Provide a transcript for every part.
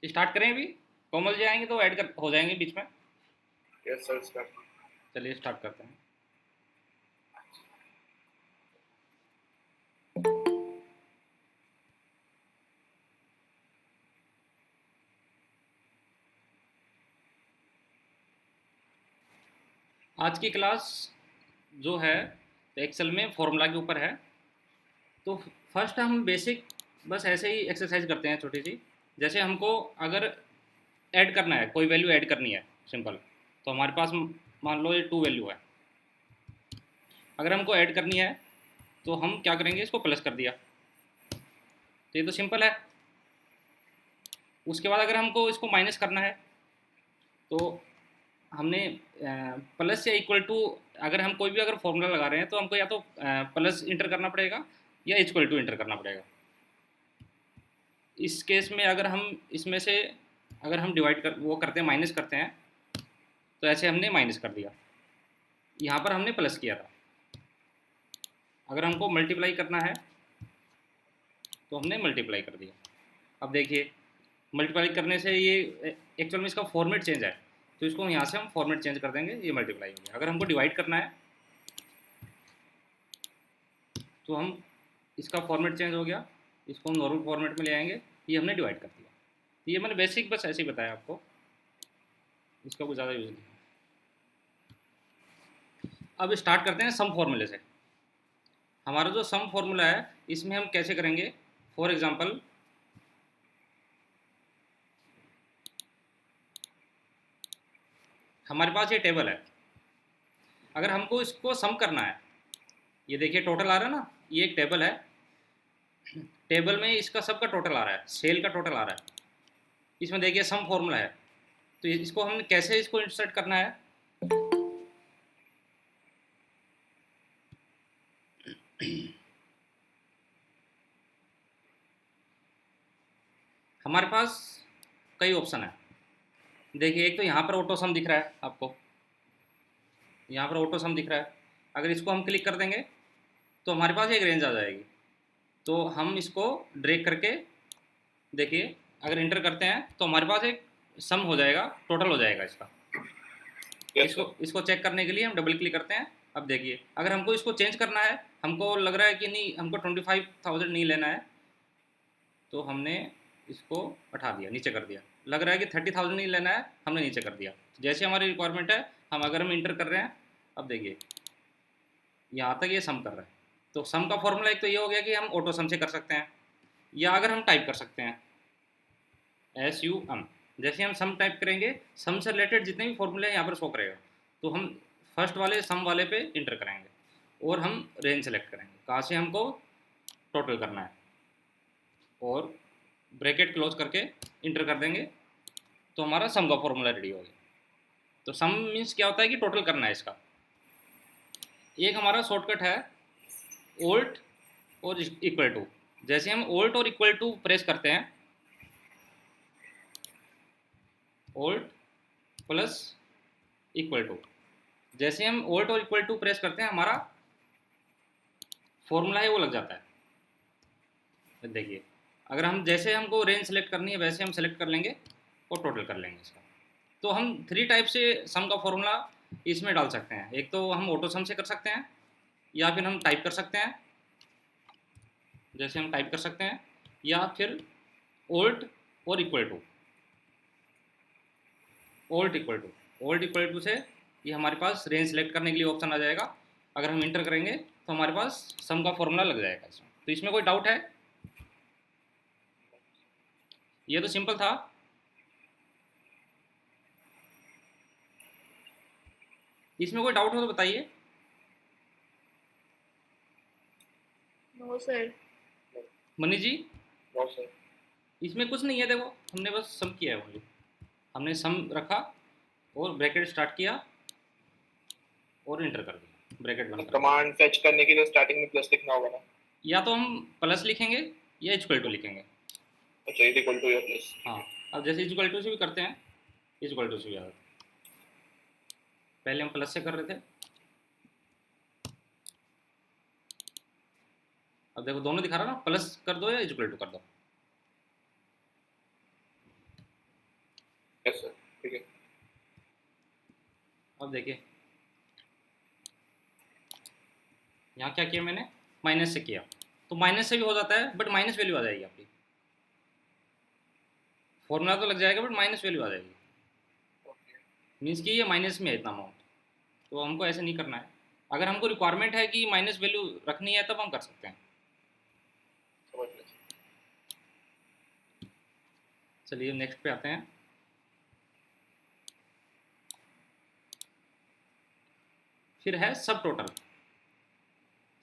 Start करें अभी? कोमल जी आएंगे तो ऐड कर हो जाएंगे बीच में। Yes sir start. चलिए स्टार्ट करते हैं। आज की क्लास जो है एक्सेल में फॉर्मूला के ऊपर है। तो फर्स्ट हम बेसिक बस ऐसे ही एक्सरसाइज करते हैं छोटी सी। जैसे हमको अगर ऐड करना है, कोई वैल्यू ऐड करनी है, सिंपल। तो हमारे पास मान लो ये टू वैल्यू है। अगर हमको ऐड करनी है तो हम क्या करेंगे, इसको प्लस कर दिया, तो ये तो सिंपल है। उसके बाद अगर हमको इसको माइनस करना है तो हमने प्लस या इक्वल टू, अगर हम कोई भी अगर फॉर्मूला लगा रहे हैं तो हमको या तो प्लस इंटर करना पड़ेगा या इक्वल टू इंटर करना पड़ेगा। इस केस में अगर हम इसमें से अगर हम डिवाइड कर वो करते हैं, माइनस करते हैं, तो ऐसे हमने माइनस कर दिया, यहाँ पर हमने प्लस किया था। अगर हमको मल्टीप्लाई करना है तो हमने मल्टीप्लाई कर दिया। अब देखिए, मल्टीप्लाई करने से ये एक्चुअल में इसका फॉर्मेट चेंज है, तो इसको यहाँ से हम फॉर्मेट चेंज कर देंगे, ये मल्टीप्लाई हो गया। अगर हमको डिवाइड करना है तो हम इसका फॉर्मेट चेंज हो गया, इसको हम नॉर्मल फॉर्मेट में ले आएंगे, ये हमने डिवाइड कर दिया। तो ये मैंने बेसिक बस ऐसे ही बताया आपको, इसका कुछ ज़्यादा यूज़ नहीं। अब स्टार्ट करते हैं सम फॉर्मूले से। हमारा जो सम फॉर्मूला है इसमें हम कैसे करेंगे, फॉर एग्जांपल हमारे पास ये टेबल है। अगर हमको इसको सम करना है, ये देखिए टोटल आ रहा है ना, ये एक टेबल है। टेबल में इसका सबका टोटल आ रहा है, सेल का टोटल आ रहा है। इसमें देखिए सम फॉर्मूला है, तो इसको हमने कैसे इसको इंसर्ट करना है। हमारे पास कई ऑप्शन है। देखिए एक तो यहाँ पर ऑटो सम दिख रहा है आपको, यहाँ पर ऑटो सम दिख रहा है। अगर इसको हम क्लिक कर देंगे तो हमारे पास एक रेंज आ जाएगी। तो हम इसको ड्रैग करके देखिए, अगर इंटर करते हैं तो हमारे पास एक सम हो जाएगा, टोटल हो जाएगा इसका। यस इसको सर। इसको चेक करने के लिए हम डबल क्लिक करते हैं। अब देखिए, अगर हमको इसको चेंज करना है, हमको लग रहा है कि नहीं हमको 25,000 नहीं लेना है, तो हमने इसको हटा दिया, नीचे कर दिया। लग रहा है कि 30,000 नहीं लेना है, हमने नीचे कर दिया। जैसे हमारी रिक्वायरमेंट है, हम अगर हम इंटर कर रहे हैं, अब देखिए यहाँ तक ये सम कर रहा है। तो सम का फॉर्मूला एक तो ये हो गया कि हम ऑटो सम से कर सकते हैं, या अगर हम टाइप कर सकते हैं SUM। जैसे हम सम टाइप करेंगे, सम से रिलेटेड जितने भी फॉर्मूले हैं यहाँ पर शो करेगा। तो हम फर्स्ट वाले सम वाले पे इंटर करेंगे और हम रेंज सेलेक्ट करेंगे कहाँ से हमको टोटल करना है, और ब्रैकेट क्लोज करके इंटर कर देंगे, तो हमारा सम का फॉर्मूला रेडी हो गया। तो सम मीन्स क्या होता है कि टोटल करना है इसका। एक हमारा शॉर्टकट है ओल्ट और इक्वल टू। जैसे हम ओल्ट और इक्वल टू प्रेस करते हैं, ओल्ट प्लस इक्वल टू, जैसे हम ओल्ट और इक्वल टू प्रेस करते हैं, हमारा फॉर्मूला है वो लग जाता है। तो देखिए, अगर हम जैसे हमको रेंज सेलेक्ट करनी है वैसे हम सेलेक्ट कर लेंगे और टोटल कर लेंगे इसका। तो हम थ्री टाइप से सम का फॉर्मूला इसमें डाल सकते हैं। एक तो हम ऑटो सम से कर सकते हैं, या फिर हम टाइप कर सकते हैं, जैसे हम टाइप कर सकते हैं, या फिर ओल्ट और इक्वल टू, ओल्ट इक्वल टू, ओल्ट इक्वल टू से ये हमारे पास रेंज सेलेक्ट करने के लिए ऑप्शन आ जाएगा। अगर हम इंटर करेंगे तो हमारे पास सम का फॉर्मूला लग जाएगा इसमें। तो इसमें कोई डाउट है? ये तो सिंपल था। इसमें कोई डाउट हो तो बताइए। No sir. Mani ji, no sir. इसमें कुछ नहीं है, देखो हमने बस सम किया है ओनली। हमने सम रखा और ब्रैकेट स्टार्ट किया और इंटर कर दिया, ब्रैकेट बंद कर दिया। कमांड फेच करने के लिए स्टार्टिंग में प्लस लिखना होगा ना? या तो हम प्लस लिखेंगे या इक्वल टू लिखेंगे। अच्छा, इज इक्वल टू या प्लस। हाँ, अब जैसे इक्वल टू से भी करते हैं, इक्वल टू से भी आता है। पहले हम प्लस से कर रहे थे, अब देखो दोनों दिखा रहा ना, प्लस कर दो या इक्वल टू कर दो। अब देखिए यहाँ क्या किया मैंने, माइनस से किया, तो माइनस से भी हो जाता है बट माइनस वैल्यू आ जाएगी आपकी, फॉर्मूला तो लग जाएगा बट माइनस वैल्यू आ जाएगी, मीन्स कि ये माइनस में है इतना अमाउंट। तो हमको ऐसे नहीं करना है, अगर हमको रिक्वायरमेंट है कि माइनस वैल्यू रखनी है तब हम कर सकते हैं। समझ गया। चलिए नेक्स्ट पे आते हैं। फिर है सब टोटल।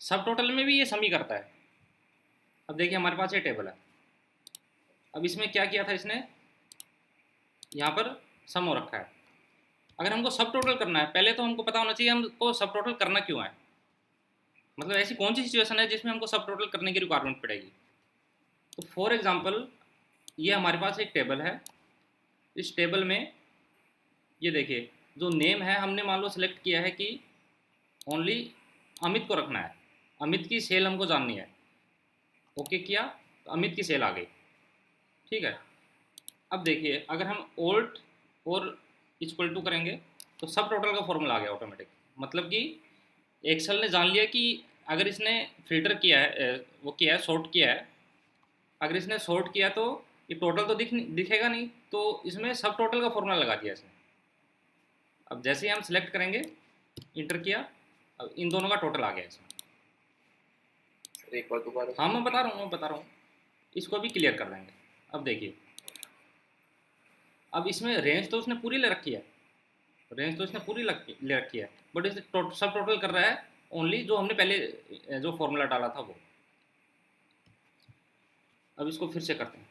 सब टोटल में भी ये सम ही करता है। अब देखिए हमारे पास ये टेबल है, अब इसमें क्या किया था इसने, यहाँ पर सम हो रखा है। अगर हमको सब टोटल करना है, पहले तो हमको पता होना चाहिए हमको सब टोटल करना क्यों है, मतलब ऐसी कौन सी सिचुएशन है जिसमें हमको सब टोटल करने की रिक्वायरमेंट पड़ेगी। तो फॉर एग्जांपल ये हमारे पास एक टेबल है, इस टेबल में ये देखिए जो नेम है हमने मान लो सेलेक्ट किया है कि ओनली अमित को रखना है, अमित की सेल हमको जाननी है, ओके किया तो अमित की सेल आ गई, ठीक है। अब देखिए अगर हम ओल्ट और इक्वल टू करेंगे तो सब टोटल का फॉर्मूला आ गया ऑटोमेटिक, मतलब कि एक्सेल ने जान लिया कि अगर इसने फिल्टर किया है, वो किया है, सॉर्ट किया है, अगर इसने सॉर्ट किया तो ये टोटल तो दिखेगा नहीं, तो इसमें सब टोटल का फॉर्मूला लगा दिया इसने। अब जैसे ही हम सिलेक्ट करेंगे, इंटर किया, अब इन दोनों का टोटल आ गया इसमें। एक बार दोबारा। हाँ मैं बता रहा हूँ, इसको भी क्लियर कर देंगे। अब देखिए अब इसमें रेंज तो उसने पूरी ले रखी है, रेंज तो इसने पूरी ले रखी है, बट इसे सब टोटल कर रहा है ओनली जो हमने पहले जो फॉर्मूला डाला था वो। अब इसको फिर से करते हैं,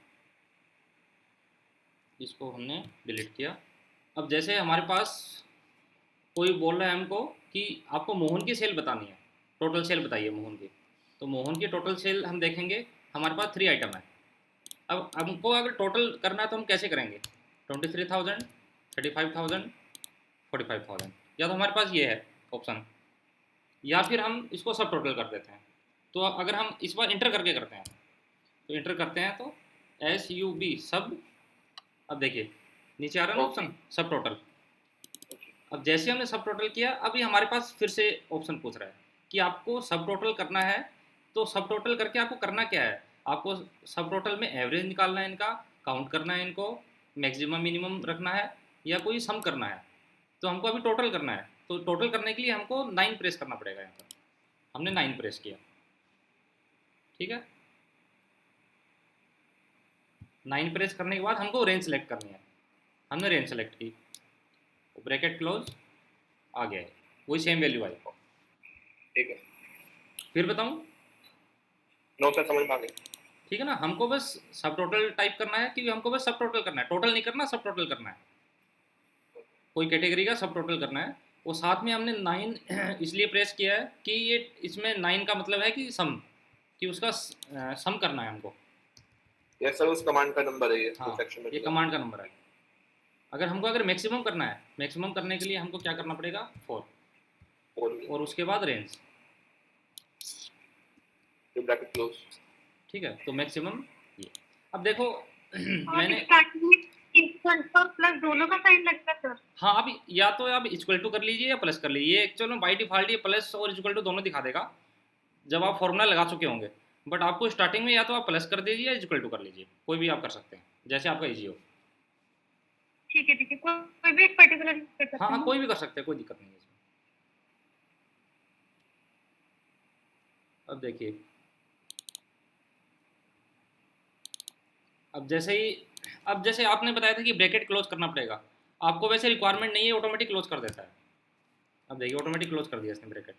इसको हमने डिलीट किया। अब जैसे हमारे पास कोई बोल रहा है हमको कि आपको मोहन की सेल बतानी है, टोटल सेल बताइए मोहन की, तो मोहन की टोटल सेल हम देखेंगे, हमारे पास 3 आइटम है। अब हमको अगर टोटल करना है तो हम कैसे करेंगे, 23,000, 35,000, 45,000, या तो हमारे पास ये है ऑप्शन, या फिर हम इसको सब टोटल कर देते हैं। तो अगर हम इस बार इंटर करके करते हैं, तो इंटर करते हैं तो SUB सब, अब देखिए नीचे आ रहा है ना ऑप्शन सब टोटल। अब जैसे हमने सब टोटल किया, अभी हमारे पास फिर से ऑप्शन पूछ रहा है कि आपको सब टोटल करना है, तो सब टोटल करके आपको करना क्या है, आपको सब टोटल में एवरेज निकालना है, इनका काउंट करना है, इनको मैक्सिमम मिनिमम रखना है, या कोई सम करना है। तो हमको अभी टोटल करना है, तो टोटल करने के लिए हमको 9 प्रेस करना पड़ेगा। यहाँ पर हमने 9 प्रेस किया, ठीक है। 9 प्रेस करने के बाद हमको रेंज सेलेक्ट करनी है, हमने रेंज सेलेक्ट की, ब्रैकेट क्लोज, आ गया है, वही सेम वैल्यू आई। ठीक है। फिर बताऊँ, नो सर समझ में आ गया। ठीक है ना, हमको बस सब टोटल टाइप करना है, क्योंकि हमको बस सब टोटल करना है, टोटल नहीं करना, सब टोटल करना है, कोई कैटेगरी का सब टोटल करना है। वो साथ में हमने 9 इसलिए प्रेस किया है कि ये इसमें 9 का मतलब है कि सम, कि उसका सम करना है हमको। यस सर, उस कमांड का नंबर है ये हाँ सेक्शन में। ये कमांड का नंबर है। अगर हमको अगर मैक्सिमम करना है, मैक्सिमम करने के लिए हमको क्या करना पड़ेगा, 4, और उसके बाद रेंज, ब्रैकेट क्लोज। ठीक है। तो मैक्सिमम ये, अब देखो और मैंने, स्टार्टिंग में इक्वल और प्लस दोनों का साइन लगता है सर। हाँ अब या तो आप इक्वल टू कर लीजिए या प्लस कर लीजिए, एक्चुअल में बाई डिफॉल्ट ये प्लस और इक्वल टू दोनों दिखा देगा जब आप फॉर्मूला लगा चुके होंगे, बट आपको स्टार्टिंग में या तो आप प्लस कर दीजिए या इक्वल टू कर लीजिए, कोई भी आप कर सकते हैं जैसे आपका ईजी हो। ठीक है कोई भी एक पर्टिकुलर कर सकते हाँ हाँ हैं। कोई भी कर सकते हैं, कोई दिक्कत नहीं है इसमें। अब देखिए अब जैसे आपने बताया था कि ब्रैकेट क्लोज करना पड़ेगा, आपको वैसे रिक्वायरमेंट नहीं है, ऑटोमेटिक क्लोज कर देता है। अब देखिए ऑटोमेटिक क्लोज कर दिया इसने ब्रैकेट।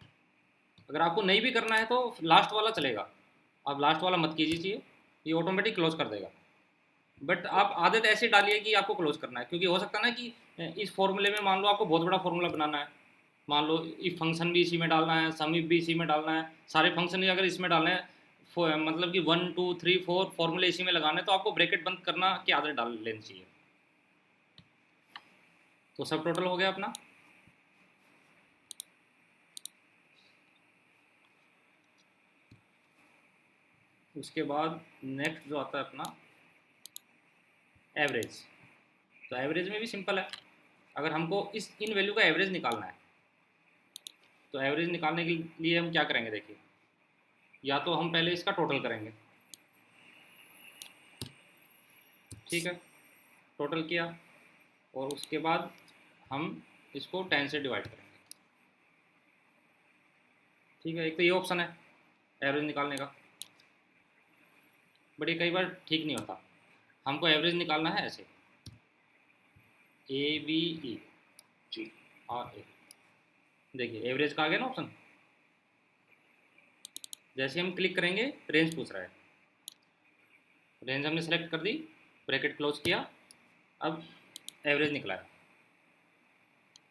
अगर आपको नहीं भी करना है तो लास्ट वाला चलेगा, आप लास्ट वाला मत कीजिए, ये ऑटोमेटिक क्लोज कर देगा। बट आप आदत ऐसे डालिए कि आपको क्लोज करना है, क्योंकि हो सकता है ना कि इस फॉर्मूले में मान लो आपको बहुत बड़ा फॉर्मूला बनाना है, मान लो इफ फंक्शन भी इसी में डालना है, सम इफ भी इसी में डालना है, सारे फंक्शन भी अगर इसमें डालने हैं, मतलब कि 1 2 3 4 फॉर्मूले इसी में लगाने हैं, तो आपको ब्रैकेट बंद करना की आदत डाल लेनी चाहिए। तो सब टोटल हो गया अपना। उसके बाद नेक्स्ट जो आता है अपना एवरेज। तो एवरेज में भी सिंपल है, अगर हमको इन वैल्यू का एवरेज निकालना है तो एवरेज निकालने के लिए हम क्या करेंगे, देखिए, या तो हम पहले इसका टोटल करेंगे, ठीक है, टोटल किया, और उसके बाद हम इसको 10 से डिवाइड करेंगे, ठीक है। एक तो ये ऑप्शन है एवरेज निकालने का, बट ये कई बार ठीक नहीं होता। हमको एवरेज निकालना है ऐसे, ABE जी और ए, देखिए एवरेज का आ गया ना ऑप्शन। जैसे हम क्लिक करेंगे रेंज पूछ रहा है, रेंज हमने सेलेक्ट कर दी, ब्रैकेट क्लोज किया, अब एवरेज निकला है।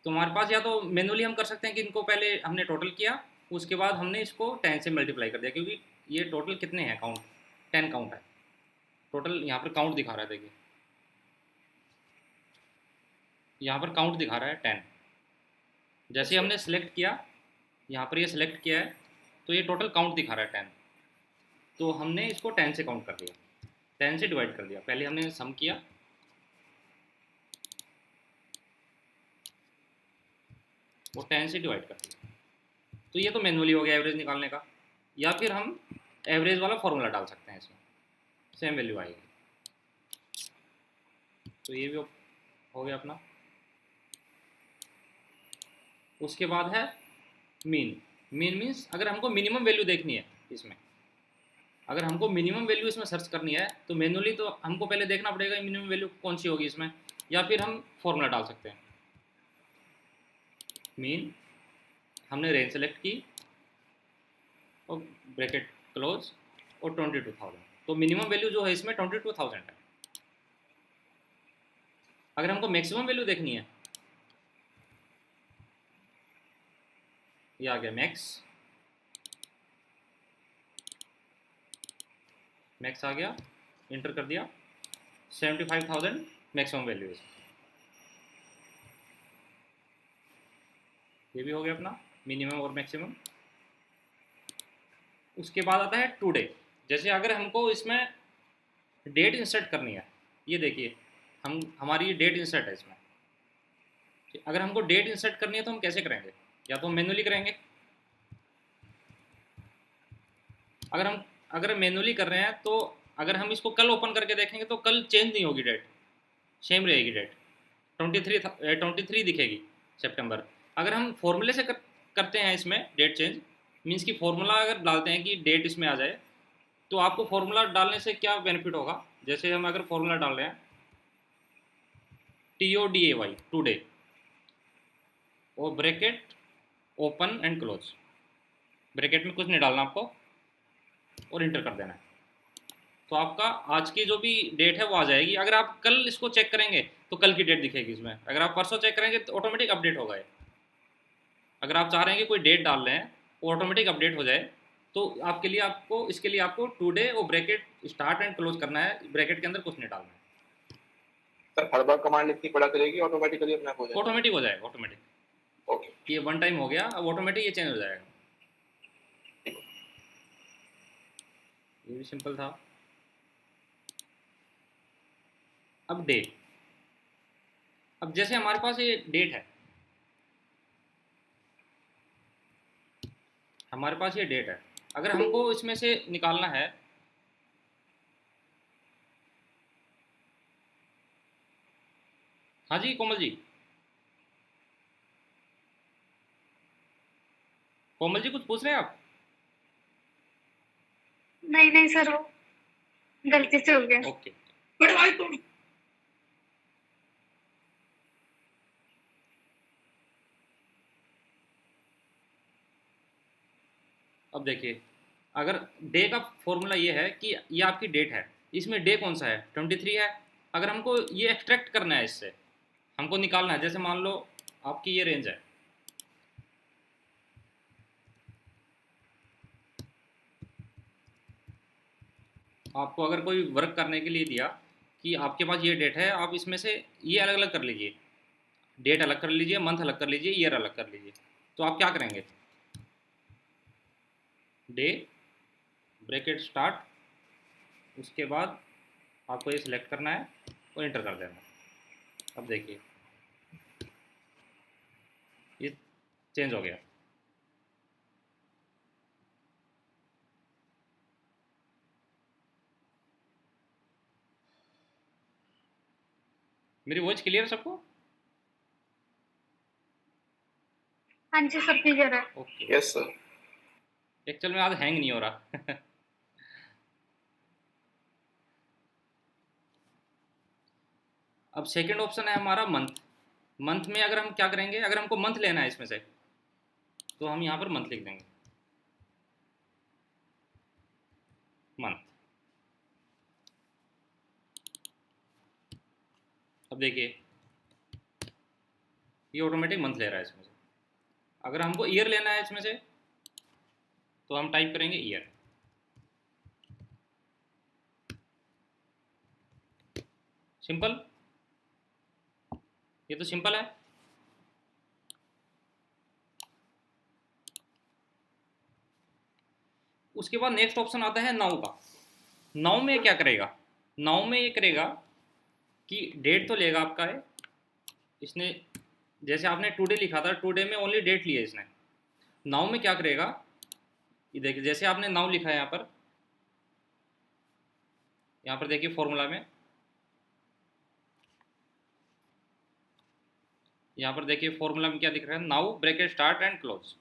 तो हमारे पास या तो मैनुअली हम कर सकते हैं कि इनको पहले हमने टोटल किया, उसके बाद हमने इसको 10 से मल्टीप्लाई कर दिया, क्योंकि ये टोटल कितने हैं, काउंट 10 काउंट है टोटल। यहाँ पर काउंट दिखा रहा है, देखिए यहाँ पर काउंट दिखा रहा है 10। जैसे हमने सेलेक्ट किया, यहाँ पर ये सेलेक्ट किया है, तो ये टोटल काउंट दिखा रहा है 10। तो हमने इसको 10 से काउंट कर दिया, 10 से डिवाइड कर दिया। पहले हमने सम किया, वो 10 से डिवाइड कर दिया। तो ये तो मैनुअली हो गया एवरेज निकालने का। या फिर हम एवरेज वाला फॉर्मूला डाल सकते हैं, इसमें सेम वैल्यू आएगी। तो ये भी हो गया अपना। उसके बाद है मीन। मीन मीन्स अगर हमको मिनिमम वैल्यू देखनी है इसमें, अगर हमको मिनिमम वैल्यू इसमें सर्च करनी है तो मैनुअली तो हमको पहले देखना पड़ेगा मिनिमम वैल्यू कौन सी होगी इसमें, या फिर हम फॉर्मूला डाल सकते हैं। मीन हमने रेंज सेलेक्ट की और ब्रैकेट क्लोज और 22,000, तो मिनिमम वैल्यू जो है इसमें 22,000 है। अगर हमको मैक्सिमम वैल्यू देखनी है, ये आ गया मैक्स आ गया, इंटर कर दिया, 75,000 मैक्सिमम वैल्यू है। ये भी हो गया अपना मिनिमम और मैक्सिमम। उसके बाद आता है टुडे। जैसे अगर हमको इसमें डेट इंसर्ट करनी है, ये देखिए हमारी ये डेट इंसर्ट है इसमें। अगर हमको डेट इंसर्ट करनी है तो हम कैसे करेंगे, या तो हम मैनुअली करेंगे। अगर मैनुअली कर रहे हैं तो अगर हम इसको कल ओपन करके देखेंगे तो कल चेंज नहीं होगी डेट, सेम रहेगी डेट, 23 दिखेगी सितंबर। अगर हम फॉर्मूले से करते हैं इसमें डेट चेंज, मीन्स कि फॉर्मूला अगर डालते हैं कि डेट इसमें आ जाए, तो आपको फॉर्मूला डालने से क्या बेनिफिट होगा। जैसे हम अगर फॉर्मूला डाल रहे हैं TODAY टुडे और bracket open and close, bracket में कुछ नहीं डालना आपको और इंटर कर देना है, तो आपका आज की जो भी डेट है वो आ जाएगी। अगर आप कल इसको चेक करेंगे तो कल की डेट दिखेगी इसमें, अगर आप परसों चेक करेंगे तो ऑटोमेटिक अपडेट होगा ये। अगर आप चाह रहे हैं कि कोई डेट डाल रहे हैं वो ऑटोमेटिक अपडेट हो जाए, तो आपके लिए इसके लिए आपको टुडे और ब्रैकेट स्टार्ट एंड क्लोज करना है, ब्रैकेट के अंदर कुछ नहीं डालना है। सर हर बार कमांड इतनी पड़ा करेगी ऑटोमेटिकली अपना हो जाएगा? ऑटोमेटिक हो जाएगा, ऑटोमेटिक। ओके, ये वन टाइम हो गया, अब ऑटोमेटिक ये चेंज हो जाएगा। ये भी सिंपल था। अब डेट, अब जैसे हमारे पास ये डेट है, हमारे पास ये डेट है, अगर हमको इसमें से निकालना है, हाँ जी कोमल जी, कोमल जी कुछ पूछ रहे हैं आप? नहीं नहीं सर, वो गलती से हो गया। ओके। अब देखिए, अगर डे का फॉर्मूला ये है कि ये आपकी डेट है, इसमें डे कौन सा है, 23 है। अगर हमको ये एक्सट्रैक्ट करना है, इससे हमको निकालना है, जैसे मान लो आपकी ये रेंज है, आपको अगर कोई वर्क करने के लिए दिया कि आपके पास ये डेट है, आप इसमें से ये अलग अलग कर लीजिए, डेट अलग कर लीजिए, मंथ अलग कर लीजिए, ईयर अलग कर लीजिए। तो आप क्या करेंगे, डे ब्रैकेट स्टार्ट, उसके बाद आपको ये सिलेक्ट करना है और इंटर कर देना। अब देखिए चेंज हो गया। मेरी वॉइस क्लियर सबको? हाँ जी सर, क्लियर है। ओके। Yes sir. एक्चुअल में आज हैंग नहीं हो रहा। अब सेकंड ऑप्शन है हमारा मंथ। मंथ में अगर हम क्या करेंगे, अगर हमको मंथ लेना है इसमें से, तो हम यहाँ पर मंथ लिख देंगे, मंथ। अब देखिए ये ऑटोमेटिक मंथ ले रहा है इसमें से। अगर हमको ईयर लेना है इसमें से, तो हम टाइप करेंगे ईयर। सिंपल, ये तो सिंपल है। उसके बाद नेक्स्ट ऑप्शन आता है नाउ का। नाउ में क्या करेगा, नाउ में ये करेगा कि डेट तो लेगा आपका है इसने, जैसे आपने टुडे लिखा था, टुडे में ओनली डेट लिया इसने। नाउ में क्या करेगा, ये देखिए जैसे आपने नाउ लिखा है यहाँ पर देखिए फॉर्मूला में, यहाँ पर देखिए फॉर्मूला में क्या दिख रहा है, now bracket start and close.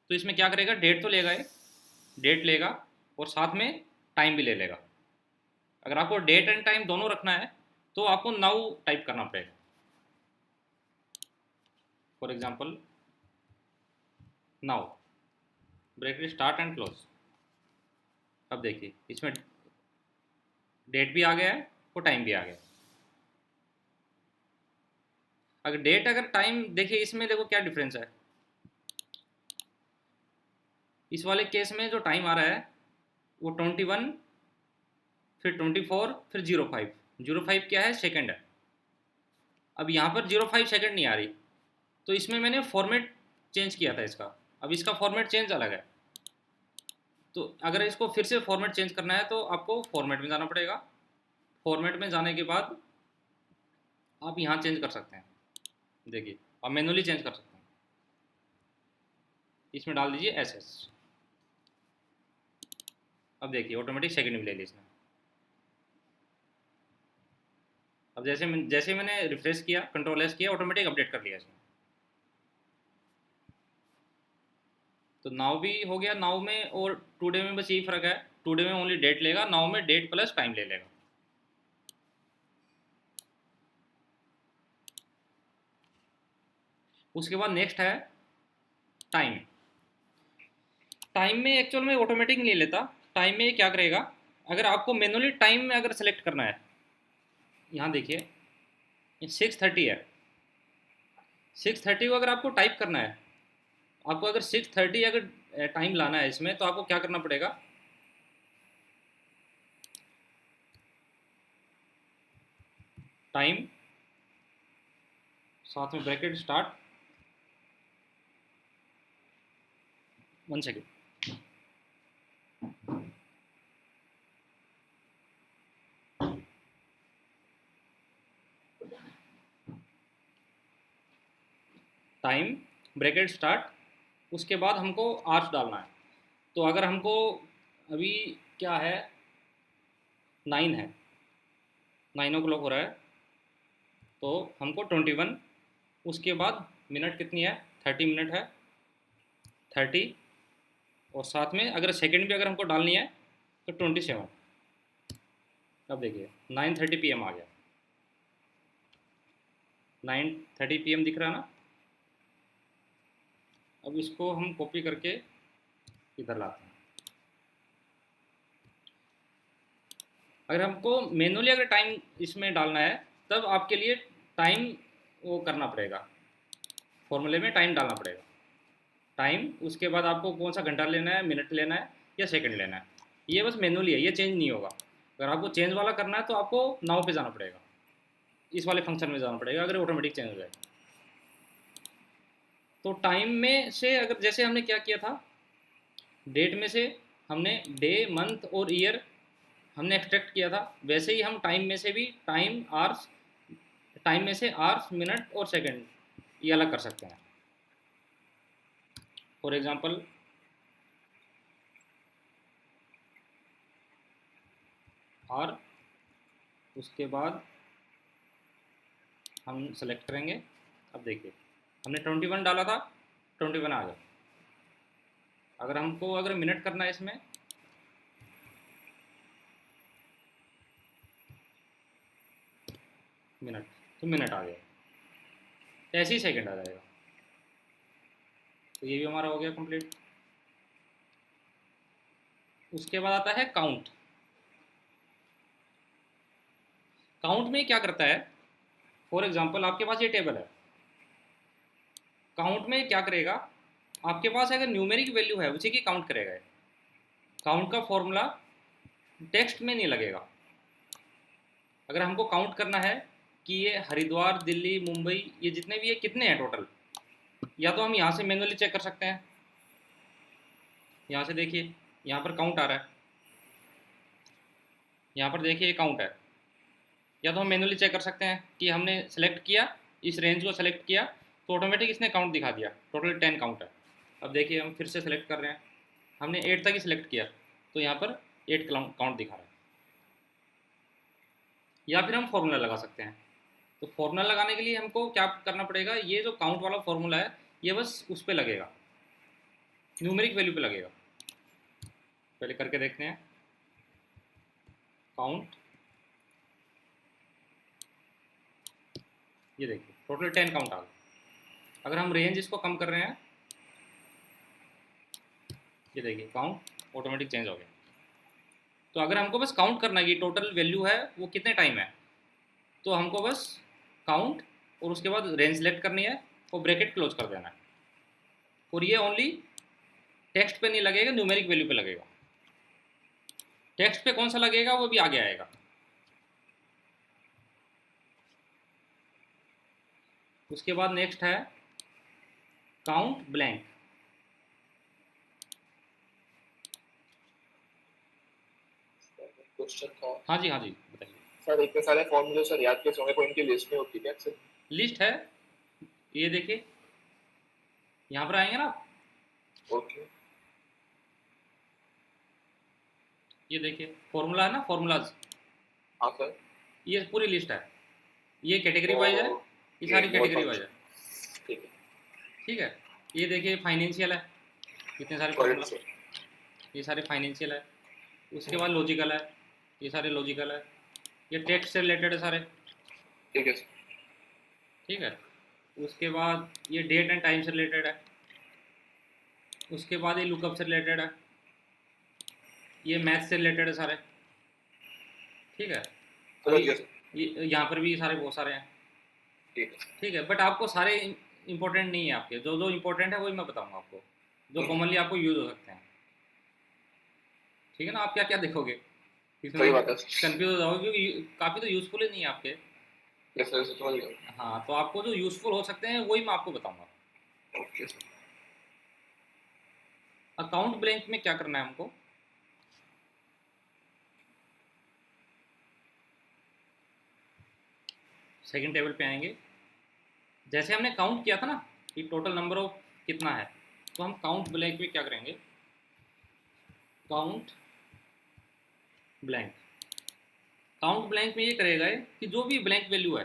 तो इसमें क्या करेगा, डेट तो लेगा, डेट लेगा और साथ में टाइम भी ले लेगा। अगर आपको डेट एंड टाइम दोनों रखना है तो आपको नाउ टाइप करना पड़ेगा। For example now bracket start and close. अब देखिए इसमें डेट भी आ गया है और टाइम भी आ गया। अगर डेट अगर टाइम देखिए, इसमें देखो क्या डिफरेंस है। इस वाले केस में जो टाइम आ रहा है वो 21, फिर 24, फिर 05। 05 क्या है, सेकंड है। अब यहाँ पर 05 सेकंड नहीं आ रही, तो इसमें मैंने फॉर्मेट चेंज किया था इसका। अब इसका फॉर्मेट चेंज अलग है। तो अगर इसको फिर से फॉर्मेट चेंज करना है तो आपको फॉर्मेट में जाना पड़ेगा। फॉर्मेट में जाने के बाद आप यहाँ चेंज कर सकते हैं। देखिए आप मैनुअली चेंज कर सकते हैं। इसमें डाल दीजिए SS। अब देखिए ऑटोमेटिक सेकंड में ले ली इसने। अब जैसे मैंने रिफ्रेश किया, कंट्रोल S किया, ऑटोमेटिक अपडेट कर लिया इसने। तो नाउ भी हो गया। नाउ में और टुडे में बस यही फ़र्क है, टुडे में ओनली डेट लेगा, नाउ में डेट प्लस टाइम ले लेगा। उसके बाद नेक्स्ट है टाइम। टाइम में एक्चुअल में ऑटोमेटिक नहीं लेता। टाइम में क्या करेगा, अगर आपको मैनुअली टाइम में अगर सेलेक्ट करना है, यहाँ देखिए 6:30 है, 6:30 को अगर आपको टाइप करना है, आपको अगर 6:30 अगर टाइम लाना है इसमें, तो आपको क्या करना पड़ेगा, टाइम साथ में bracket start, 1 second, time bracket start, उसके बाद हमको आवर्स डालना है। तो अगर हमको अभी क्या है, 9 है, 9 o'clock हो रहा है, तो हमको 21, उसके बाद मिनट कितनी है, 30 मिनट है, 30, और साथ में अगर सेकंड भी अगर हमको डालनी है तो 27। अब देखिए 9:30 PM आ गया, 9:30 PM दिख रहा है ना। अब इसको हम कॉपी करके इधर लाते हैं। अगर हमको मैनुअली अगर टाइम इसमें डालना है, तब आपके लिए टाइम वो करना पड़ेगा, फॉर्मूले में टाइम डालना पड़ेगा। टाइम, उसके बाद आपको कौन सा घंटा लेना है, मिनट लेना है या सेकंड लेना है। ये बस मैनुअली है, ये चेंज नहीं होगा। अगर आपको चेंज वाला करना है तो आपको नाउ पे जाना पड़ेगा, इस वाले फंक्शन में जाना पड़ेगा, अगर ऑटोमेटिक चेंज हो जाए। तो टाइम में से अगर जैसे हमने क्या किया था, डेट में से हमने डे, मंथ और ईयर हमने एक्सट्रैक्ट किया था, वैसे ही हम टाइम में से भी टाइम, आवर्स, टाइम में से आवर्स, मिनट और सेकंड ये अलग कर सकते हैं। फॉर एग्जांपल और उसके बाद हम सेलेक्ट करेंगे। अब देखिए हमने 21 डाला था, 21 आ गया। अगर मिनट करना है इसमें, मिनट, तो मिनट आ गया, ऐसे ही सेकंड आ जाएगा। तो ये भी हमारा हो गया कंप्लीट। उसके बाद आता है काउंट। काउंट में क्या करता है, फॉर एग्जांपल आपके पास ये टेबल है, काउंट में क्या करेगा, आपके पास अगर न्यूमेरिक वैल्यू है उसी की काउंट करेगा। काउंट का फॉर्मूला टेक्स्ट में नहीं लगेगा। अगर हमको काउंट करना है कि ये हरिद्वार, दिल्ली, मुंबई, ये जितने भी है कितने हैं टोटल, या तो हम यहाँ से मैनुअली चेक कर सकते हैं। यहाँ से देखिए यहाँ पर काउंट आ रहा है, यहाँ पर देखिए काउंट है। या तो हम मैनुअली चेक कर सकते हैं कि हमने सेलेक्ट किया, इस रेंज को सेलेक्ट किया तो ऑटोमेटिक इसने काउंट दिखा दिया, टोटल 10 काउंट है। अब देखिए हम फिर से सेलेक्ट कर रहे हैं, हमने 8 तक ही सिलेक्ट किया तो यहाँ पर 8 काउंट दिखा रहा है। या फिर हम फॉर्मूला लगा सकते हैं। तो फॉर्मूला लगाने के लिए हमको क्या करना पड़ेगा, ये जो काउंट वाला फॉर्मूला है ये बस उस पर लगेगा, न्यूमेरिक वैल्यू पे लगेगा। पहले करके देखते हैं। काउंट, ये देखिए टोटल 10 काउंट आ गया। अगर हम रेंज इसको कम कर रहे हैं, ये देखिए काउंट ऑटोमेटिक चेंज हो गया। तो अगर हमको बस काउंट करना है कि टोटल वैल्यू है वो कितने टाइम है, तो हमको बस काउंट और उसके बाद रेंज सेलेक्ट करनी है और ब्रैकेट क्लोज कर देना है। और ये ओनली टेक्स्ट पे नहीं लगेगा, न्यूमेरिक वैल्यू पे लगेगा। टेक्स्ट पे कौन सा लगेगा वो भी आगे आएगा। उसके बाद नेक्स्ट है काउंट ब्लैंक। क्वेश्चन था। हाँ जी बताइए। सर इतने सारे फॉर्मूले सर याद कैसे होंगे, कोई इनकी लिस्ट में होती है सर? लिस्ट है, ये देखिए यहाँ पर आएंगे ना। ओके। ये देखिए फॉर्मूला है ना, फॉर्मूलाज। हाँ सर। ये पूरी लिस्ट है, ये कैटेगरी वाइज है, ये सारी कैटेगरी वाइज है। ठीक है। ठीक है। ये देखिए फाइनेंशियल है, कितने सारे फॉर्मूला, ये सारे फाइनेंशियल है। उसके बाद लॉजिकल है, ये सारे लॉजिकल है। ये टेक्स्ट से रिलेटेड है सारे। ठीक है। ठीक है। उसके बाद ये डेट एंड टाइम से रिलेटेड है। उसके बाद ये लुकअप से रिलेटेड है, ये मैथ से रिलेटेड है सारे। ठीक है। ये यहाँ पर भी सारे बहुत सारे हैं। ठीक है। बट आपको सारे इंपॉर्टेंट नहीं है, आपके जो जो इंपॉर्टेंट है वही मैं बताऊंगा आपको, जो कॉमनली आपको यूज हो सकते हैं। ठीक है ना। आप क्या क्या देखोगे इसमें, कंफ्यूज हो जाओगे क्योंकि काफ़ी तो यूज़फुल ही नहीं है आपके। हाँ, तो आपको जो यूज़फुल हो सकते हैं वही मैं आपको बताऊंगा। अकाउंट ब्लैंक में क्या करना है हमको, सेकंड टेबल पे आएंगे। जैसे हमने काउंट किया था ना कि टोटल नंबर ऑफ कितना है, तो हम काउंट ब्लैंक में क्या करेंगे, काउंट ब्लैंक। काउंट ब्लैंक में ये करेगा कि जो भी ब्लैंक वैल्यू है,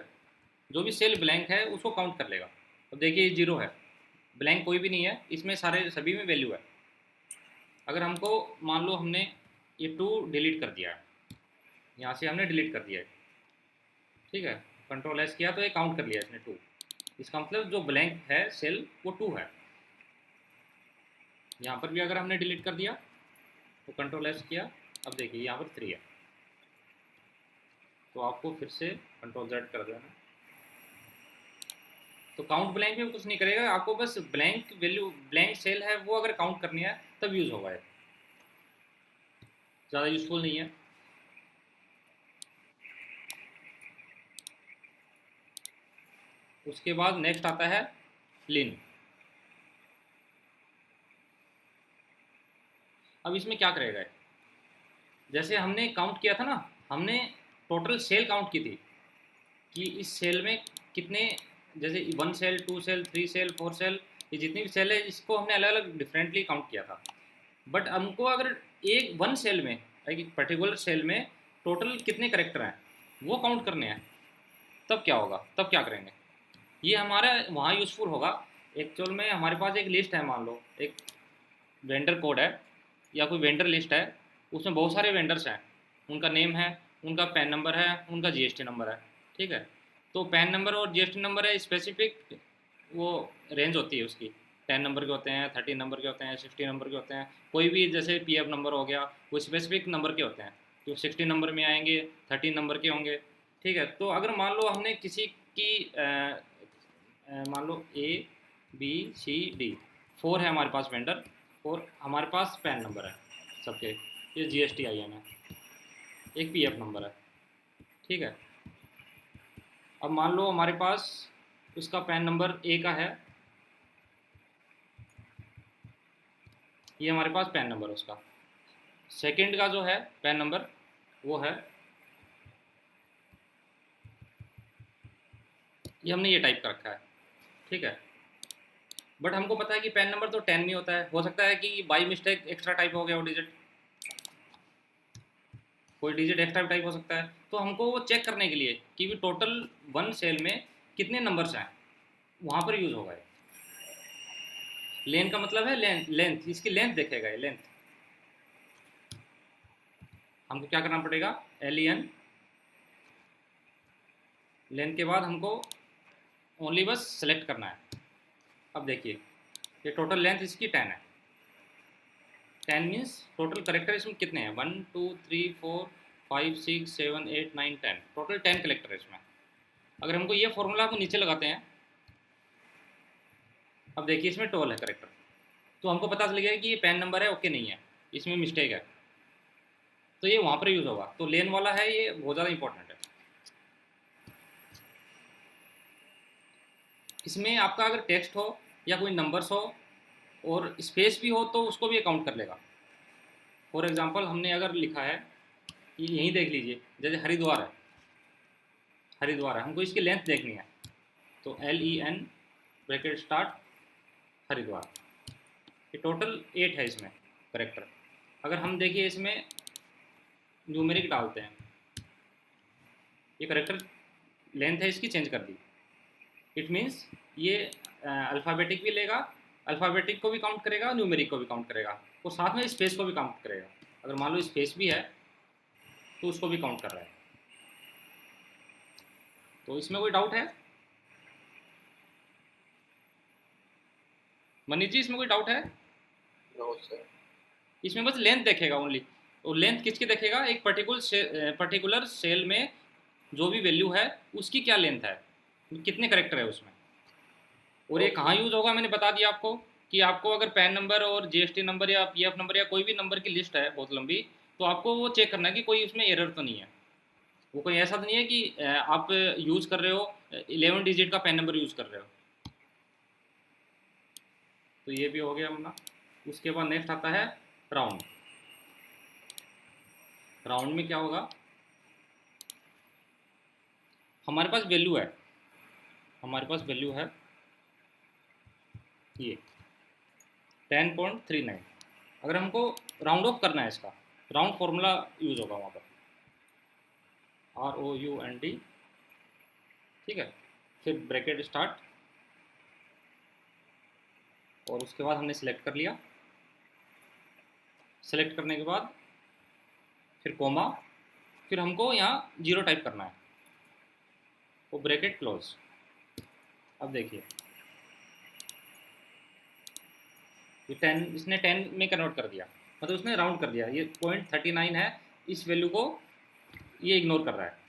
जो भी सेल ब्लैंक है उसको काउंट कर लेगा। तो देखिए ये 0 है, ब्लैंक कोई भी नहीं है इसमें, सारे सभी में वैल्यू है। अगर हमको मान लो हमने ये 2 डिलीट कर दिया है, यहाँ से हमने डिलीट कर दिया है। ठीक है। कंट्रोल एस किया तो ये काउंट कर लिया इसने 2। इसका मतलब जो ब्लैंक है सेल वो 2 है। यहाँ पर भी अगर हमने डिलीट कर दिया तो कंट्रोल एस किया, अब देखिए यहाँ पर 3 है। तो आपको फिर से कंट्रोल जेड कर देना। तो काउंट ब्लैंक में कुछ नहीं करेगा, आपको बस ब्लैंक वैल्यू, ब्लैंक सेल है वो अगर काउंट करनी है तब यूज़ होगा, ज़्यादा यूजफुल नहीं है। उसके बाद नेक्स्ट आता है लिन। अब इसमें क्या करेगा, जैसे हमने काउंट किया था ना, हमने टोटल सेल काउंट की थी कि इस सेल में कितने, जैसे 1 सेल, 2 सेल, 3 सेल, 4 सेल, ये जितनी भी सेल है इसको हमने अलग अलग डिफरेंटली काउंट किया था। बट हमको अगर एक वन सेल में, एक पर्टिकुलर सेल में टोटल कितने करेक्टर हैं वो काउंट करने हैं, तब क्या होगा, तब क्या करेंगे, ये हमारा वहाँ यूज़फुल होगा। एक्चुअल में हमारे पास एक लिस्ट है, मान लो एक वेंडर कोड है या कोई वेंडर लिस्ट है, उसमें बहुत सारे वेंडर्स हैं, उनका नेम है, उनका पैन नंबर है, उनका जीएसटी नंबर है, ठीक है। तो पैन नंबर और जीएसटी नंबर है स्पेसिफिक, वो रेंज होती है उसकी, 10 नंबर के होते हैं, 13 नंबर के होते हैं, 60 नंबर के होते हैं, कोई भी जैसे पीएफ नंबर हो गया वो स्पेसिफिक नंबर के होते हैं, जो 60 नंबर में आएंगे 13 नंबर के होंगे, ठीक है। तो अगर मान लो हमने किसी की मान लो ABCD 4 है हमारे पास वेंडर, और हमारे पास पैन नंबर है सबके, ये GSTIN है, एक पीएफ नंबर है, ठीक है। अब मान लो हमारे पास उसका पैन नंबर A का है, ये हमारे पास पैन नंबर है उसका। सेकंड का जो है पैन नंबर वो है, ये हमने ये टाइप कर रखा है, ठीक है। बट हमको पता है कि पैन नंबर तो 10 नहीं होता है, हो सकता है कि बाई मिस्टेक एक्स्ट्रा टाइप हो गया वो डिजिट, कोई डिजिट एक्स्ट्रा टाइप हो सकता है। तो हमको वो चेक करने के लिए कि भी टोटल वन सेल में कितने नंबर्स हैं, वहाँ पर यूज़ होगा। लेन का मतलब है लेंथ, लेंथ इसकी लेंथ देखेगा, ये लेंथ। हमको क्या करना पड़ेगा, LEN, लेन के बाद हमको ओनली बस सेलेक्ट करना है। अब देखिए ये टोटल लेंथ इसकी 10 है, 10 मीन्स टोटल करेक्टर इसमें कितने हैं, 1 2 3 4 5 6 7 8 9 10, टोटल 10 करेक्टर है इसमें। अगर हमको ये फॉर्मूला को नीचे लगाते हैं, अब देखिए इसमें 12 है करेक्टर, तो हमको पता चल गया कि ये पैन नंबर है, ओके नहीं है, इसमें मिस्टेक है, तो ये वहाँ पर यूज़ होगा। तो लेन वाला है ये बहुत ज़्यादा इंपॉर्टेंट है। इसमें आपका अगर टेक्स्ट हो या कोई नंबर्स हो और स्पेस भी हो तो उसको भी काउंट कर लेगा। फॉर एग्जांपल हमने अगर लिखा है, यहीं देख लीजिए, जैसे हरिद्वार है, हरिद्वार है, हमको इसकी लेंथ देखनी है, तो LEN ब्रैकेट स्टार्ट हरिद्वार, ये टोटल 8 है इसमें करेक्टर। अगर हम देखिए इसमें न्यूमेरिक डालते हैं, ये करेक्टर लेंथ है इसकी चेंज कर दी, इट मीन्स ये अल्फ़ाबेटिक भी लेगा, अल्फ़ाबेटिक को भी काउंट करेगा, न्यूमेरिक को भी काउंट करेगा, और साथ में स्पेस को भी काउंट करेगा। अगर मान लो स्पेस भी है तो उसको भी काउंट कर रहा है। तो इसमें कोई डाउट है मनीष जी, इसमें कोई डाउट है? No sir. इसमें बस लेंथ देखेगा ओनली, और लेंथ किसकी देखेगा, एक पर्टिकुलर सेल में जो भी वैल्यू है उसकी क्या लेंथ है, कितने करेक्टर है उसमें। और ये कहाँ यूज़ होगा मैंने बता दिया आपको, कि आपको अगर पैन नंबर और जीएसटी नंबर या पीएफ नंबर या कोई भी नंबर की लिस्ट है बहुत लंबी, तो आपको वो चेक करना है कि कोई उसमें एरर तो नहीं है। वो कोई ऐसा तो नहीं है कि आप यूज़ कर रहे हो 11 डिजिट का पैन नंबर यूज़ कर रहे हो। तो ये भी हो गया अपना। उसके बाद नेक्स्ट आता है राउंड। राउंड में क्या होगा, हमारे पास वैल्यू है, हमारे पास वैल्यू है ये 10.39। अगर हमको राउंड ऑफ करना है, इसका राउंड फॉर्मूला यूज़ होगा वहाँ पर, ROUND, ठीक है। फिर ब्रैकेट स्टार्ट, और उसके बाद हमने सेलेक्ट कर लिया। सेलेक्ट करने के बाद फिर कोमा, फिर हमको यहाँ 0 टाइप करना है, वो ब्रैकेट क्लोज। अब देखिए ये 10, इसने 10 में कन्वर्ट कर दिया, मतलब उसने राउंड कर दिया। ये 0.39 है, इस वैल्यू को ये इग्नोर कर रहा है।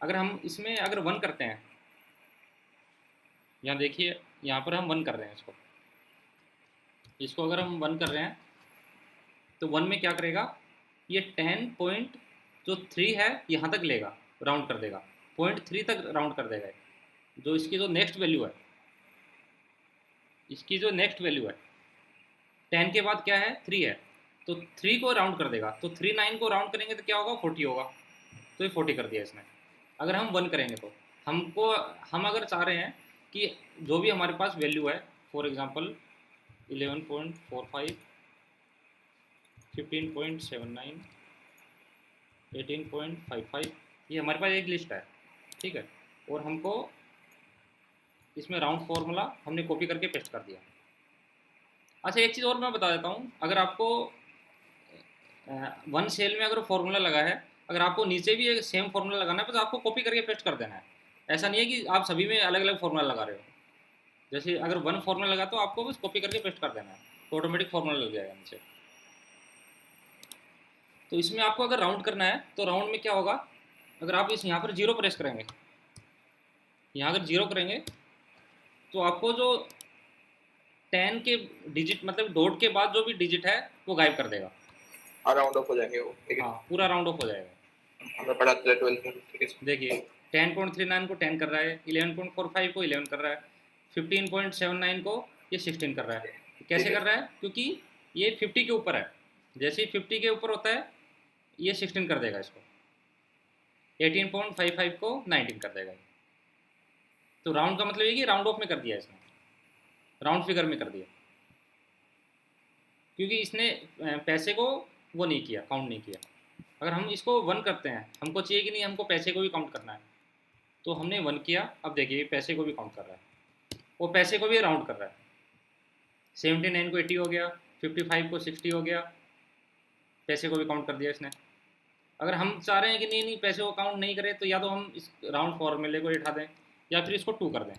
अगर हम इसमें अगर 1 करते हैं, यहाँ देखिए यहाँ पर हम 1 कर रहे हैं इसको, इसको अगर हम 1 कर रहे हैं तो 1 में क्या करेगा, ये 10.3 है यहाँ तक लेगा, राउंड कर देगा, 0.3 तक राउंड कर देगा। जो इसकी जो नेक्स्ट वैल्यू है, इसकी जो नेक्स्ट वैल्यू है 10 के बाद क्या है 3 है, तो 3 को राउंड कर देगा। तो 39 को राउंड करेंगे तो क्या होगा, 40 होगा, तो ये 40 कर दिया इसने। अगर हम 1 करेंगे तो हमको हम अगर चाह रहे हैं कि जो भी हमारे पास वैल्यू है, फॉर एग्जांपल 11.45, 15.79, 18.55, ये हमारे पास एक लिस्ट है, ठीक है। और हमको इसमें राउंड फार्मूला हमने कॉपी करके पेस्ट कर दिया। अच्छा, एक चीज़ और मैं बता देता हूँ, अगर आपको वन सेल में अगर फार्मूला लगा है, अगर आपको नीचे भी एक सेम फार्मूला लगाना है, बस आपको कॉपी करके पेस्ट कर देना है। ऐसा नहीं है कि आप सभी में अलग अलग फार्मूला लगा रहे हो। जैसे अगर वन फार्मूला लगा तो आपको बस कॉपी करके पेस्ट कर देना है, तो ऑटोमेटिक फार्मूला लग जाएगा नीचे। तो इसमें आपको अगर राउंड करना है तो राउंड में क्या होगा, अगर आप इस यहाँ पर जीरो प्रेस करेंगे, यहाँ अगर जीरो करेंगे तो आपको जो 10 के डिजिट मतलब डॉट के बाद जो भी डिजिट है वो गायब कर देगा। राउंड ऑफ हो जाएंगे वो, ठीक है। हाँ, पूरा राउंड ऑफ हो जाएगा। हमने पढ़ा था 12 में, ठीक है। देखिए 10.39 को 10 कर रहा है, 11.45 को 11 कर रहा है, 15.79 को ये 16 कर रहा है। कैसे कर रहा है, क्योंकि ये 50 के ऊपर है, जैसे ही 50 के ऊपर होता है ये 16 कर देगा इसको, 18.55 को 19 कर देगा। तो राउंड का मतलब ये कि राउंड ऑफ में कर दिया इसने, राउंड फिगर में कर दिया, क्योंकि इसने पैसे को वो नहीं किया, काउंट नहीं किया। अगर हम इसको 1 करते हैं, हमको चाहिए कि नहीं हमको पैसे को भी काउंट करना है, तो हमने 1 किया। अब देखिए पैसे को भी काउंट कर रहा है, वो पैसे को भी राउंड कर रहा है। 79 को 80 हो गया, 55 को 60 हो गया, पैसे को भी काउंट कर दिया इसने। अगर हम चाह रहे हैं कि नहीं नहीं पैसे को काउंट नहीं करें, तो या तो हम इस राउंड फॉर्मूले को उठा दें या फिर इसको 2 कर दें।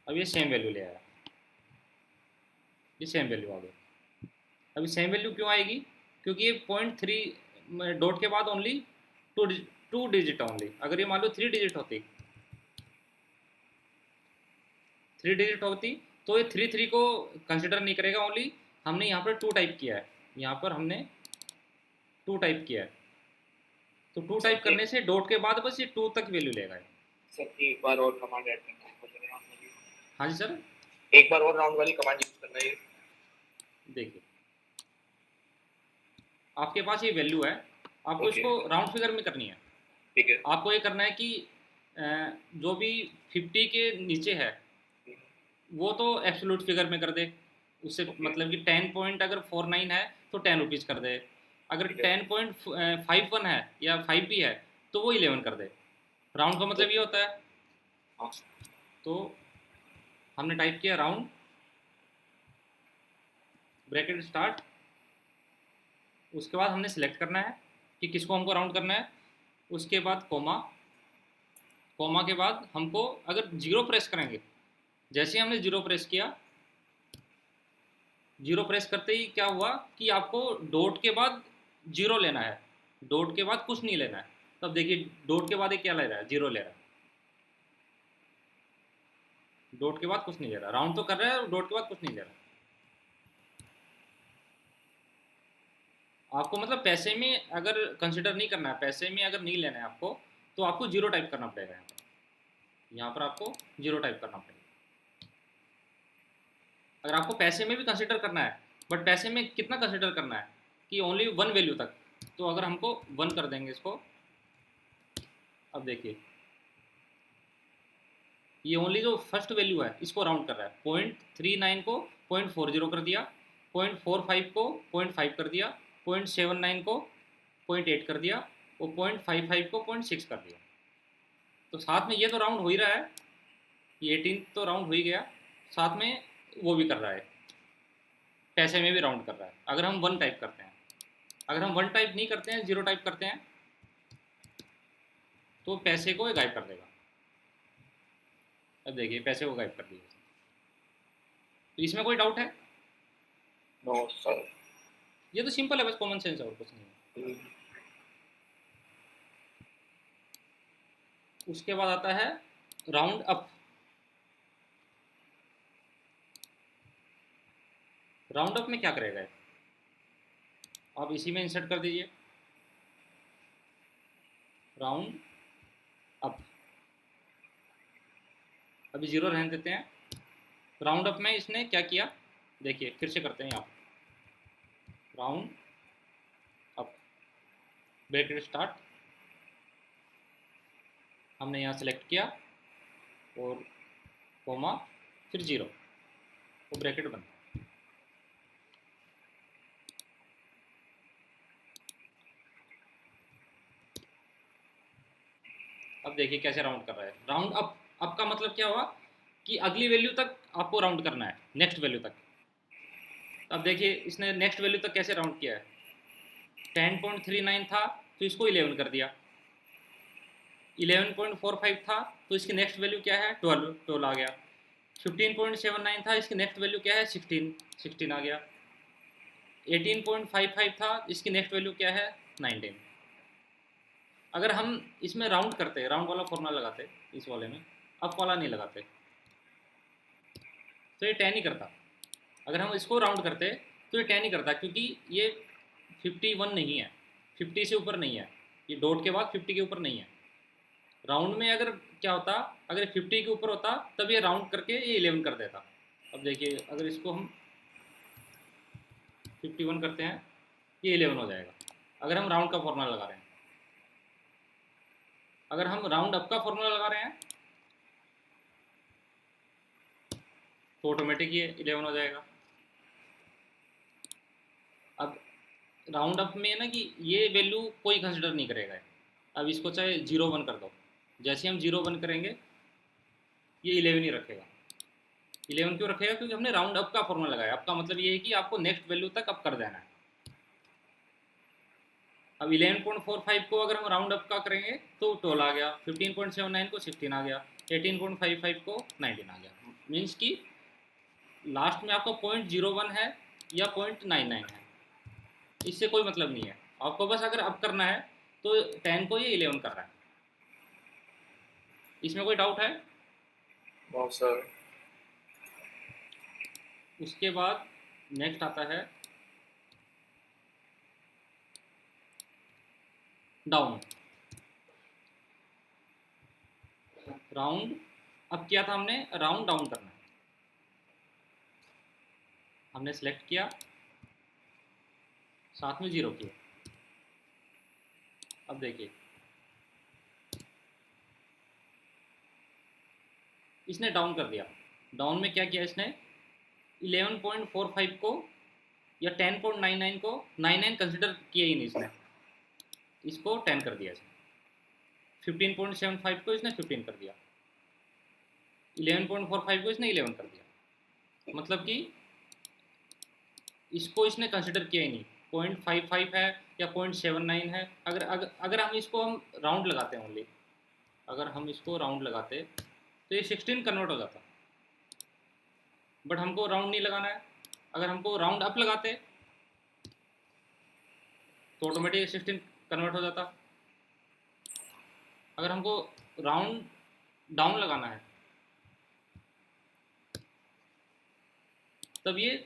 अब ये सेम वैल्यू ले आया, ये सेम वैल्यू आ गई। अभी सेम वैल्यू क्यों आएगी, क्योंकि ये 0.3 डॉट के बाद ओनली टू डिजिट ओनली। अगर ये मान लो 3 डिजिट होती, 3 डिजिट होती तो ये 3 को कंसिडर नहीं करेगा। ओनली हमने यहाँ पर 2 टाइप किया है, यहाँ पर हमने 2 टाइप किया है, तो 2 टाइप करने से डॉट के बाद बस ये 2 तक वैल्यू लेगा। सर एक बार और कमांड ऐड करना है। हाँ जी सर, एक बार और राउंड वाली कमांड यूज करना है। देखिए आपके पास ये वैल्यू है, आपको Okay. इसको राउंड फिगर में करनी है। ठीक है। आपको ये करना है कि जो भी 50 के नीचे है वो तो एब्सोल्यूट फिगर में कर दे, उससे मतलब कि 10 पॉइंट अगर 49 है तो 10 रुपीज़ कर दे। अगर 10.51 है या 5 भी है तो वो 11 कर दे। राउंड का मतलब ये होता है। हाँ। तो हमने टाइप किया राउंड, ब्रैकेट स्टार्ट, उसके बाद हमने सेलेक्ट करना है कि किसको हमको राउंड करना है। उसके बाद कोमा, कोमा के बाद हमको अगर जीरो प्रेस करेंगे, जैसे ही हमने जीरो प्रेस किया, जीरो प्रेस करते ही क्या हुआ कि आपको डॉट के बाद जीरो लेना है, डॉट के बाद कुछ नहीं लेना है। तब देखिए डॉट के बाद ये क्या ले रहा है, जीरो ले रहा है, डॉट के बाद कुछ नहीं ले रहा। राउंड तो कर रहा है, डॉट के बाद कुछ नहीं ले रहा। आपको मतलब पैसे में अगर कंसिडर नहीं करना है, पैसे में अगर नहीं लेना है आपको, तो आपको जीरो टाइप करना पड़ेगा। यहाँ पर आपको जीरो टाइप करना पड़ेगा। अगर आपको पैसे में भी कंसिडर करना है, बट पैसे में कितना कंसिडर करना है कि ओनली 1 वैल्यू तक, तो अगर हमको 1 कर देंगे इसको। अब देखिए ये ओनली जो फर्स्ट वैल्यू है इसको राउंड कर रहा है। 0.39 को 0.40 कर दिया, 0.45 को 0.5 कर दिया, 0.79 को 0.8 कर दिया, और 0.55 को 0.6 कर दिया। तो साथ में ये तो राउंड हो ही रहा है, ये 18 तो राउंड हो ही गया, साथ में वो भी कर रहा है, पैसे में भी राउंड कर रहा है। अगर हम 1 टाइप करते हैं, अगर हम 1 टाइप नहीं करते हैं, 0 टाइप करते हैं, तो पैसे को गायब कर देगा। अब देखिए पैसे को गायब कर दिया। तो इसमें कोई डाउट है? No sir. ये तो सिंपल है, बस कॉमन सेंस है और कुछ नहीं है। उसके बाद आता है राउंड अप। राउंड अप में क्या करेगा, आप इसी में इंसर्ट कर दीजिए राउंड अप। अभी जीरो रहने देते हैं। राउंड अप में इसने क्या किया, देखिए फिर से करते हैं यहाँ राउंड अप, ब्रैकेट स्टार्ट, हमने यहाँ सेलेक्ट किया और कोमा फिर 0, वो ब्रैकेट बंद। अब देखिए कैसे राउंड कर रहा है। राउंड अप का मतलब क्या हुआ कि अगली वैल्यू तक आपको राउंड करना है, नेक्स्ट वैल्यू तक। अब देखिए इसने नेक्स्ट वैल्यू तक कैसे राउंड किया है। 10.39 था तो इसको 11 कर दिया, 11.45 था तो इसकी नेक्स्ट वैल्यू क्या है 12 आ गया, 15.79 था इसकी नेक्स्ट वैल्यू क्या है 16 आ गया, 18.55 था इसकी नेक्स्ट वैल्यू क्या है 19। अगर हम इसमें राउंड करते, राउंड वाला फॉर्मूला लगाते इस वाले में, अप वाला नहीं लगाते, तो ये 10 ही करता। अगर हम इसको राउंड करते तो ये 10 ही करता, क्योंकि ये 51 नहीं है, 50 से ऊपर नहीं है, ये डॉट के बाद 50 के ऊपर नहीं है। राउंड में अगर क्या होता, अगर 50 के ऊपर होता तब ये राउंड करके ये 11 कर देता। अब देखिए अगर इसको हम 51 करते हैं ये 11 हो जाएगा, अगर हम राउंड का फॉर्मूला लगा रहे हैं। अगर हम राउंड अप का फॉर्मूला लगा रहे हैं तो ऑटोमेटिक ये 11 हो जाएगा। अब राउंड अप में है ना कि ये वैल्यू कोई कंसिडर नहीं करेगा। अब इसको चाहे 0 1 कर दो, जैसे हम 0 1 करेंगे ये 11 ही रखेगा। 11 क्यों रखेगा, क्योंकि हमने राउंड अप का फॉर्मूला लगाया। अप का मतलब ये है कि आपको नेक्स्ट वैल्यू तक अप कर देना है। अब 11.45 को अगर हम राउंड अप का करेंगे तो 12 आ गया, 15.79 को 16 आ गया, 18.55 को 19 आ गया। मीन्स कि लास्ट में आपका 0.01 है या 0.99 है, इससे कोई मतलब नहीं है। आपको बस अगर अप करना है तो 10 को ये 11 कर रहा है। इसमें कोई डाउट है? No sir. उसके बाद नेक्स्ट आता है डाउन। राउंड अब किया था हमने, राउंड डाउन करना है। हमने सेलेक्ट किया, साथ में 0 किया। अब देखिए इसने डाउन कर दिया। डाउन में क्या किया इसने, 11.45 को या 10.99 को 99 कंसिडर किया ही नहीं इसने, इसको 10 कर दिया इसने। 15.75 को इसने 15 कर दिया, 11.45 को इसने 11 कर दिया। मतलब कि इसको इसने कंसिडर किया ही नहीं। 0.55 है या 0.79 है, अगर हम इसको हम राउंड लगाते हैं ओनली, अगर हम इसको राउंड लगाते तो ये 16 कन्वर्ट हो जाता, बट हमको राउंड नहीं लगाना है। अगर हमको राउंड अप लगाते तो ऑटोमेटिक 16 कन्वर्ट हो जाता। अगर हमको राउंड डाउन लगाना है तब ये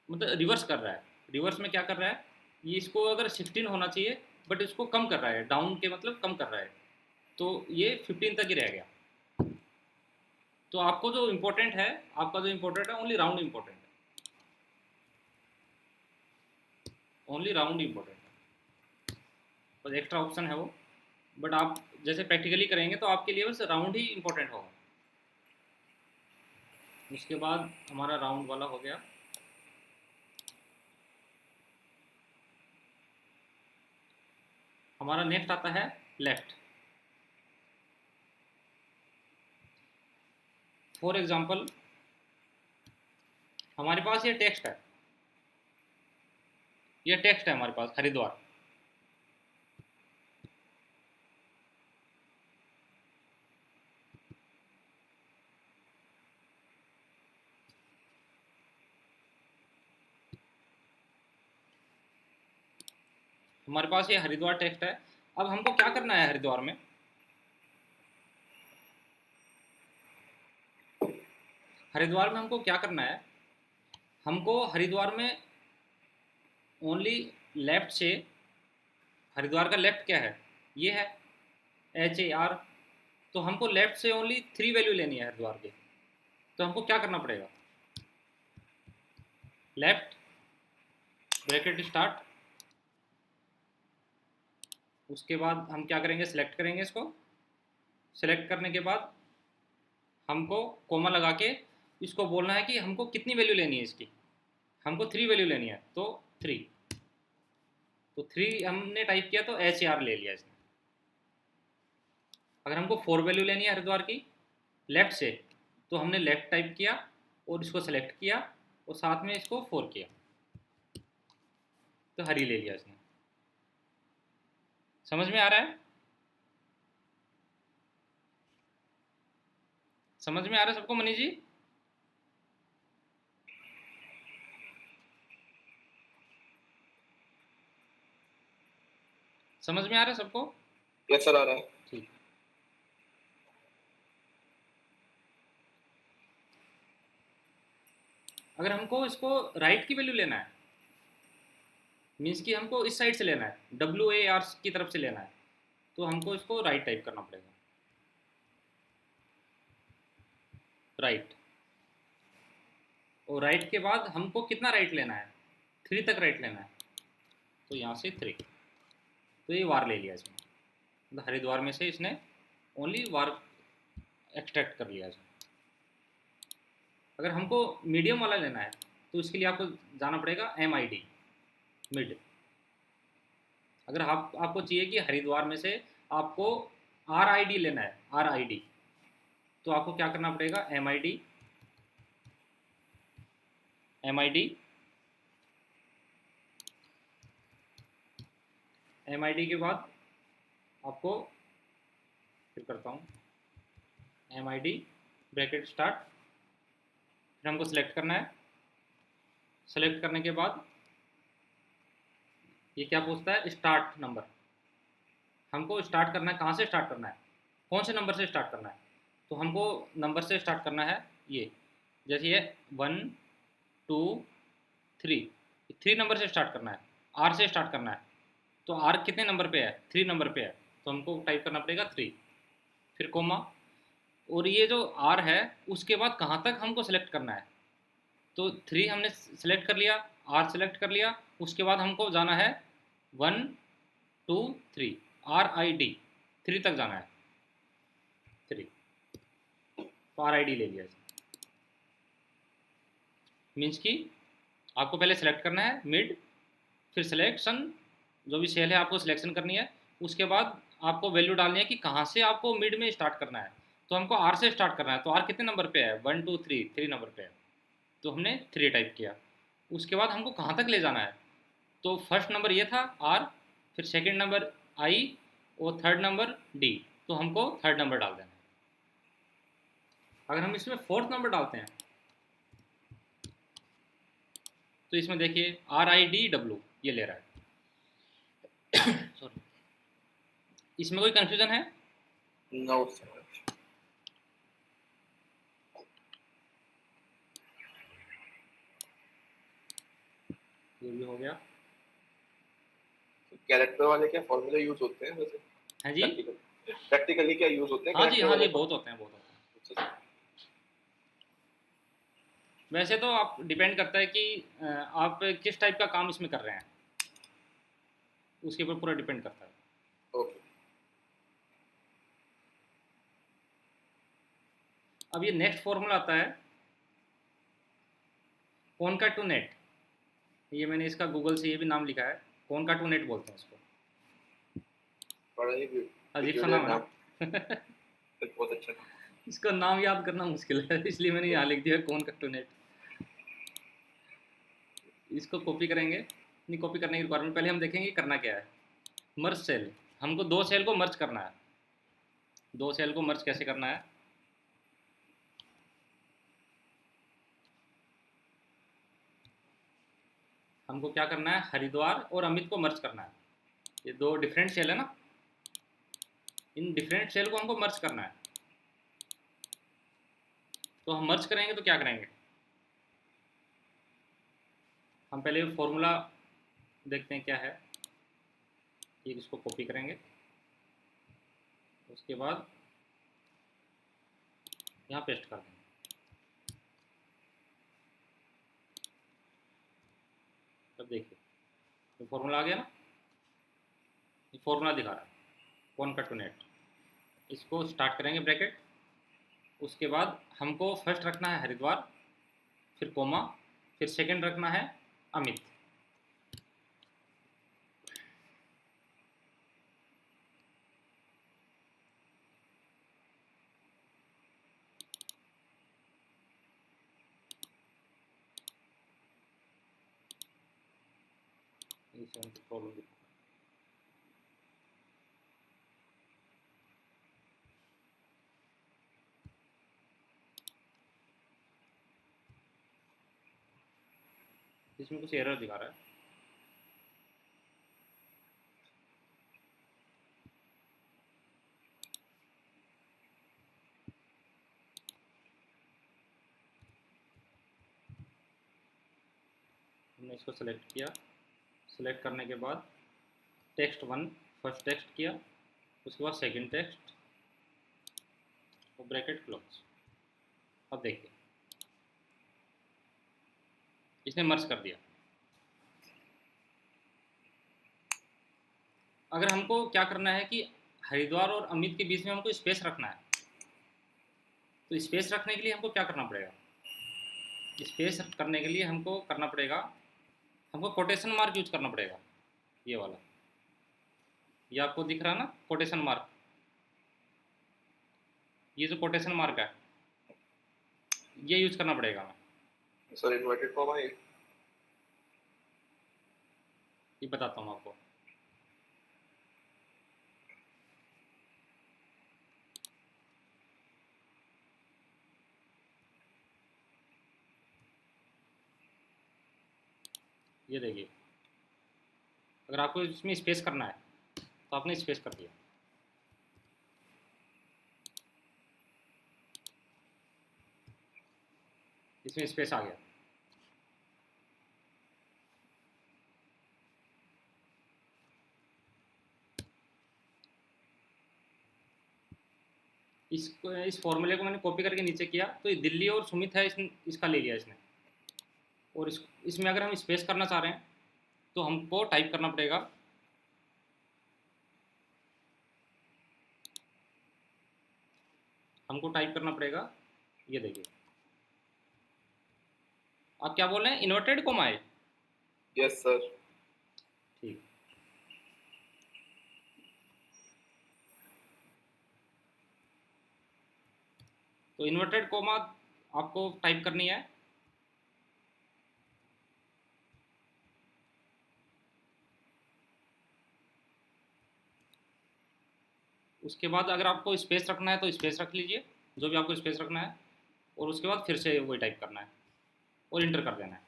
मतलब रिवर्स कर रहा है। रिवर्स में क्या कर रहा है, ये इसको अगर 16 होना चाहिए बट इसको कम कर रहा है, डाउन के मतलब कम कर रहा है, तो ये 15 तक ही रह गया। तो आपको जो इम्पोर्टेंट है, आपका जो इम्पोर्टेंट है ओनली राउंड इम्पोर्टेंट है, ओनली राउंड इम्पोर्टेंट है, बस एक्स्ट्रा ऑप्शन है वो। बट आप जैसे प्रैक्टिकली करेंगे तो आपके लिए बस राउंड ही इम्पोर्टेंट होगा। उसके बाद हमारा राउंड वाला हो गया। हमारा नेक्स्ट आता है लेफ्ट। फॉर एग्जांपल हमारे पास ये टेक्स्ट है, ये टेक्स्ट है हमारे पास हरिद्वार। हमारे पास ये हरिद्वार टेक्स्ट है। अब हमको क्या करना है हरिद्वार में, हरिद्वार में हमको क्या करना है, हमको हरिद्वार में ओनली लेफ्ट से, हरिद्वार का लेफ्ट क्या है, ये है HAR, तो हमको लेफ्ट से ओनली 3 वैल्यू लेनी है हरिद्वार के। तो हमको क्या करना पड़ेगा, लेफ्ट ब्रैकेट स्टार्ट, उसके बाद हम क्या करेंगे, सिलेक्ट करेंगे इसको, सेलेक्ट करने के बाद हमको कोमा लगा के इसको बोलना है कि हमको कितनी वैल्यू लेनी है इसकी। हमको 3 वैल्यू लेनी है, तो 3, तो 3 हमने टाइप किया तो HR ले लिया इसने। अगर हमको 4 वैल्यू लेनी है हरिद्वार की लेफ़्ट से, तो हमने लेफ़्ट टाइप किया और इसको सेलेक्ट किया और साथ में इसको 4 किया, तो हरी ले लिया इसने। समझ में आ रहा है? समझ में आ रहा है सबको मनीष जी? समझ में आ रहा है सबको? यस सर, आ रहा है। ठीक। अगर हमको इसको राइट की वैल्यू लेना है, मीन्स कि हमको इस साइड से लेना है, WAR की तरफ से लेना है, तो हमको इसको राइट टाइप करना पड़ेगा, राइट। और राइट के बाद हमको कितना राइट लेना है, 3 तक राइट लेना है, तो यहाँ से 3, तो ये वार ले लिया इसमें, मतलब हरिद्वार में से इसने ओनली वार एक्सट्रैक्ट कर लिया इसमें। अगर हमको मीडियम वाला लेना है, तो इसके लिए आपको जाना पड़ेगा MID, मिड। अगर आपको चाहिए कि हरिद्वार में से आपको RID लेना है, RID, तो आपको क्या करना पड़ेगा, MID, MID के बाद आपको फिर करता हूँ MID ब्रैकेट स्टार्ट, फिर हमको सिलेक्ट करना है। सेलेक्ट करने के बाद ये क्या पूछता है, स्टार्ट नंबर। हमको स्टार्ट करना है, कहाँ से स्टार्ट करना है, कौन से नंबर से स्टार्ट करना है, तो हमको नंबर से स्टार्ट करना है। ये जैसे ये 1 2 3, 3 नंबर से स्टार्ट करना है, R से स्टार्ट करना है, तो R कितने नंबर पे है, 3 नंबर पे है, तो हमको टाइप करना पड़ेगा 3, फिर कोमा, और ये जो R है उसके बाद कहाँ तक हमको सेलेक्ट करना है, तो 3 हमने सेलेक्ट कर लिया, R सेलेक्ट कर लिया, उसके बाद हमको जाना है 1 2 3, RID 3 तक जाना है, 3, तो RID ले लिया। मीन्स कि आपको पहले सेलेक्ट करना है मिड, फिर सिलेक्शन, जो भी सेल है आपको सिलेक्शन करनी है, उसके बाद आपको वैल्यू डालनी है कि कहाँ से आपको मिड में स्टार्ट करना है, तो हमको R से स्टार्ट करना है, तो R कितने नंबर पे है, 1 2 3, 3 नंबर पे है, तो हमने 3 टाइप किया। उसके बाद हमको कहाँ तक ले जाना है, तो फर्स्ट नंबर ये था R, फिर सेकेंड नंबर I और थर्ड नंबर D, तो हमको थर्ड नंबर डाल देना है। अगर हम इसमें फोर्थ नंबर डालते हैं, तो इसमें देखिए RIDW ये ले रहा है। सॉरी, इसमें कोई कंफ्यूजन है? No sir. ये भी हो गया। कैरेक्टर वाले क्या फॉर्मूले यूज होते हैं वैसे? हाँ जी, प्रैक्टिकली क्या यूज होते हैं? हाँ जी, character हाँ जी, वाले? बहुत होते हैं, बहुत होते हैं। अच्छा, वैसे तो आप डिपेंड करता है कि आप किस टाइप का काम इसमें कर रहे हैं, उसके ऊपर पूरा डिपेंड करता है। ओके। अब ये नेक्स्ट फॉर्मूला आता है कॉनकैटनेट। ये मैंने इसका गूगल से ये भी नाम लिखा है, कॉनकैटनेट बोलते हैं इसको। बड़ा ही अजीब सा नाम है ना? बहुत अच्छा नाम। इसका नाम याद करना मुश्किल है, इसलिए मैंने यहाँ लिख दिया कॉनकैटनेट। इसको कॉपी करेंगे, नहीं कॉपी करने की रिक्वायरमेंट, पहले हम देखेंगे करना क्या है। मर्ज सेल, हमको 2 सेल को मर्ज करना है। 2 सेल को मर्ज कैसे करना है, हमको क्या करना है, हरिद्वार और अमित को मर्ज करना है। ये 2 डिफरेंट सेल है ना, इन डिफरेंट सेल को हमको मर्ज करना है। तो हम मर्ज करेंगे तो क्या करेंगे, हम पहले फॉर्मूला देखते हैं क्या है। ये इसको कॉपी करेंगे, उसके बाद यहाँ पेस्ट कर देंगे। तब देखिए तो फॉर्मूला आ गया ना, ये फॉर्मूला दिखा रहा है कॉनकैटनेट। इसको स्टार्ट करेंगे ब्रैकेट। उसके बाद हमको फर्स्ट रखना है हरिद्वार, फिर कोमा, फिर सेकंड रखना है अमित। प्रॉब्लम इसमें कुछ एरर दिखा रहा है। हमने इसको सेलेक्ट किया, सेलेक्ट करने के बाद टेक्स्ट 1 फर्स्ट टेक्स्ट किया, उसके बाद सेकंड टेक्स्ट और ब्रैकेट क्लोज। अब देखिए इसने मर्ज कर दिया। अगर हमको क्या करना है कि हरिद्वार और अमित के बीच में हमको स्पेस रखना है, तो स्पेस रखने के लिए हमको क्या करना पड़ेगा? स्पेस करने के लिए हमको करना पड़ेगा, हमको कोटेशन मार्क यूज करना पड़ेगा। ये वाला, ये आपको दिख रहा है ना कोटेशन मार्क, ये जो कोटेशन मार्क है ये यूज करना पड़ेगा हमें। सर इन्वर्टेड कॉमा ये बताता हूँ आपको। ये देखिए, अगर आपको इसमें स्पेस करना है तो आपने स्पेस कर दिया। इसमें स्पेस आ गया। इसको, इस फॉर्मूले को मैंने कॉपी करके नीचे किया, तो ये दिल्ली और सुमित है, इसका ले लिया इसने। और इसमें अगर हम स्पेस करना चाह रहे हैं तो हमको टाइप करना पड़ेगा ये देखिए। आप क्या बोल रहे हैं, इन्वर्टेड कॉमा है? Yes sir. ठीक, तो इन्वर्टेड कॉमा आपको टाइप करनी है। उसके बाद अगर आपको स्पेस रखना है तो स्पेस रख लीजिए, जो भी आपको स्पेस रखना है, और उसके बाद फिर से वही टाइप करना है और इंटर कर देना है।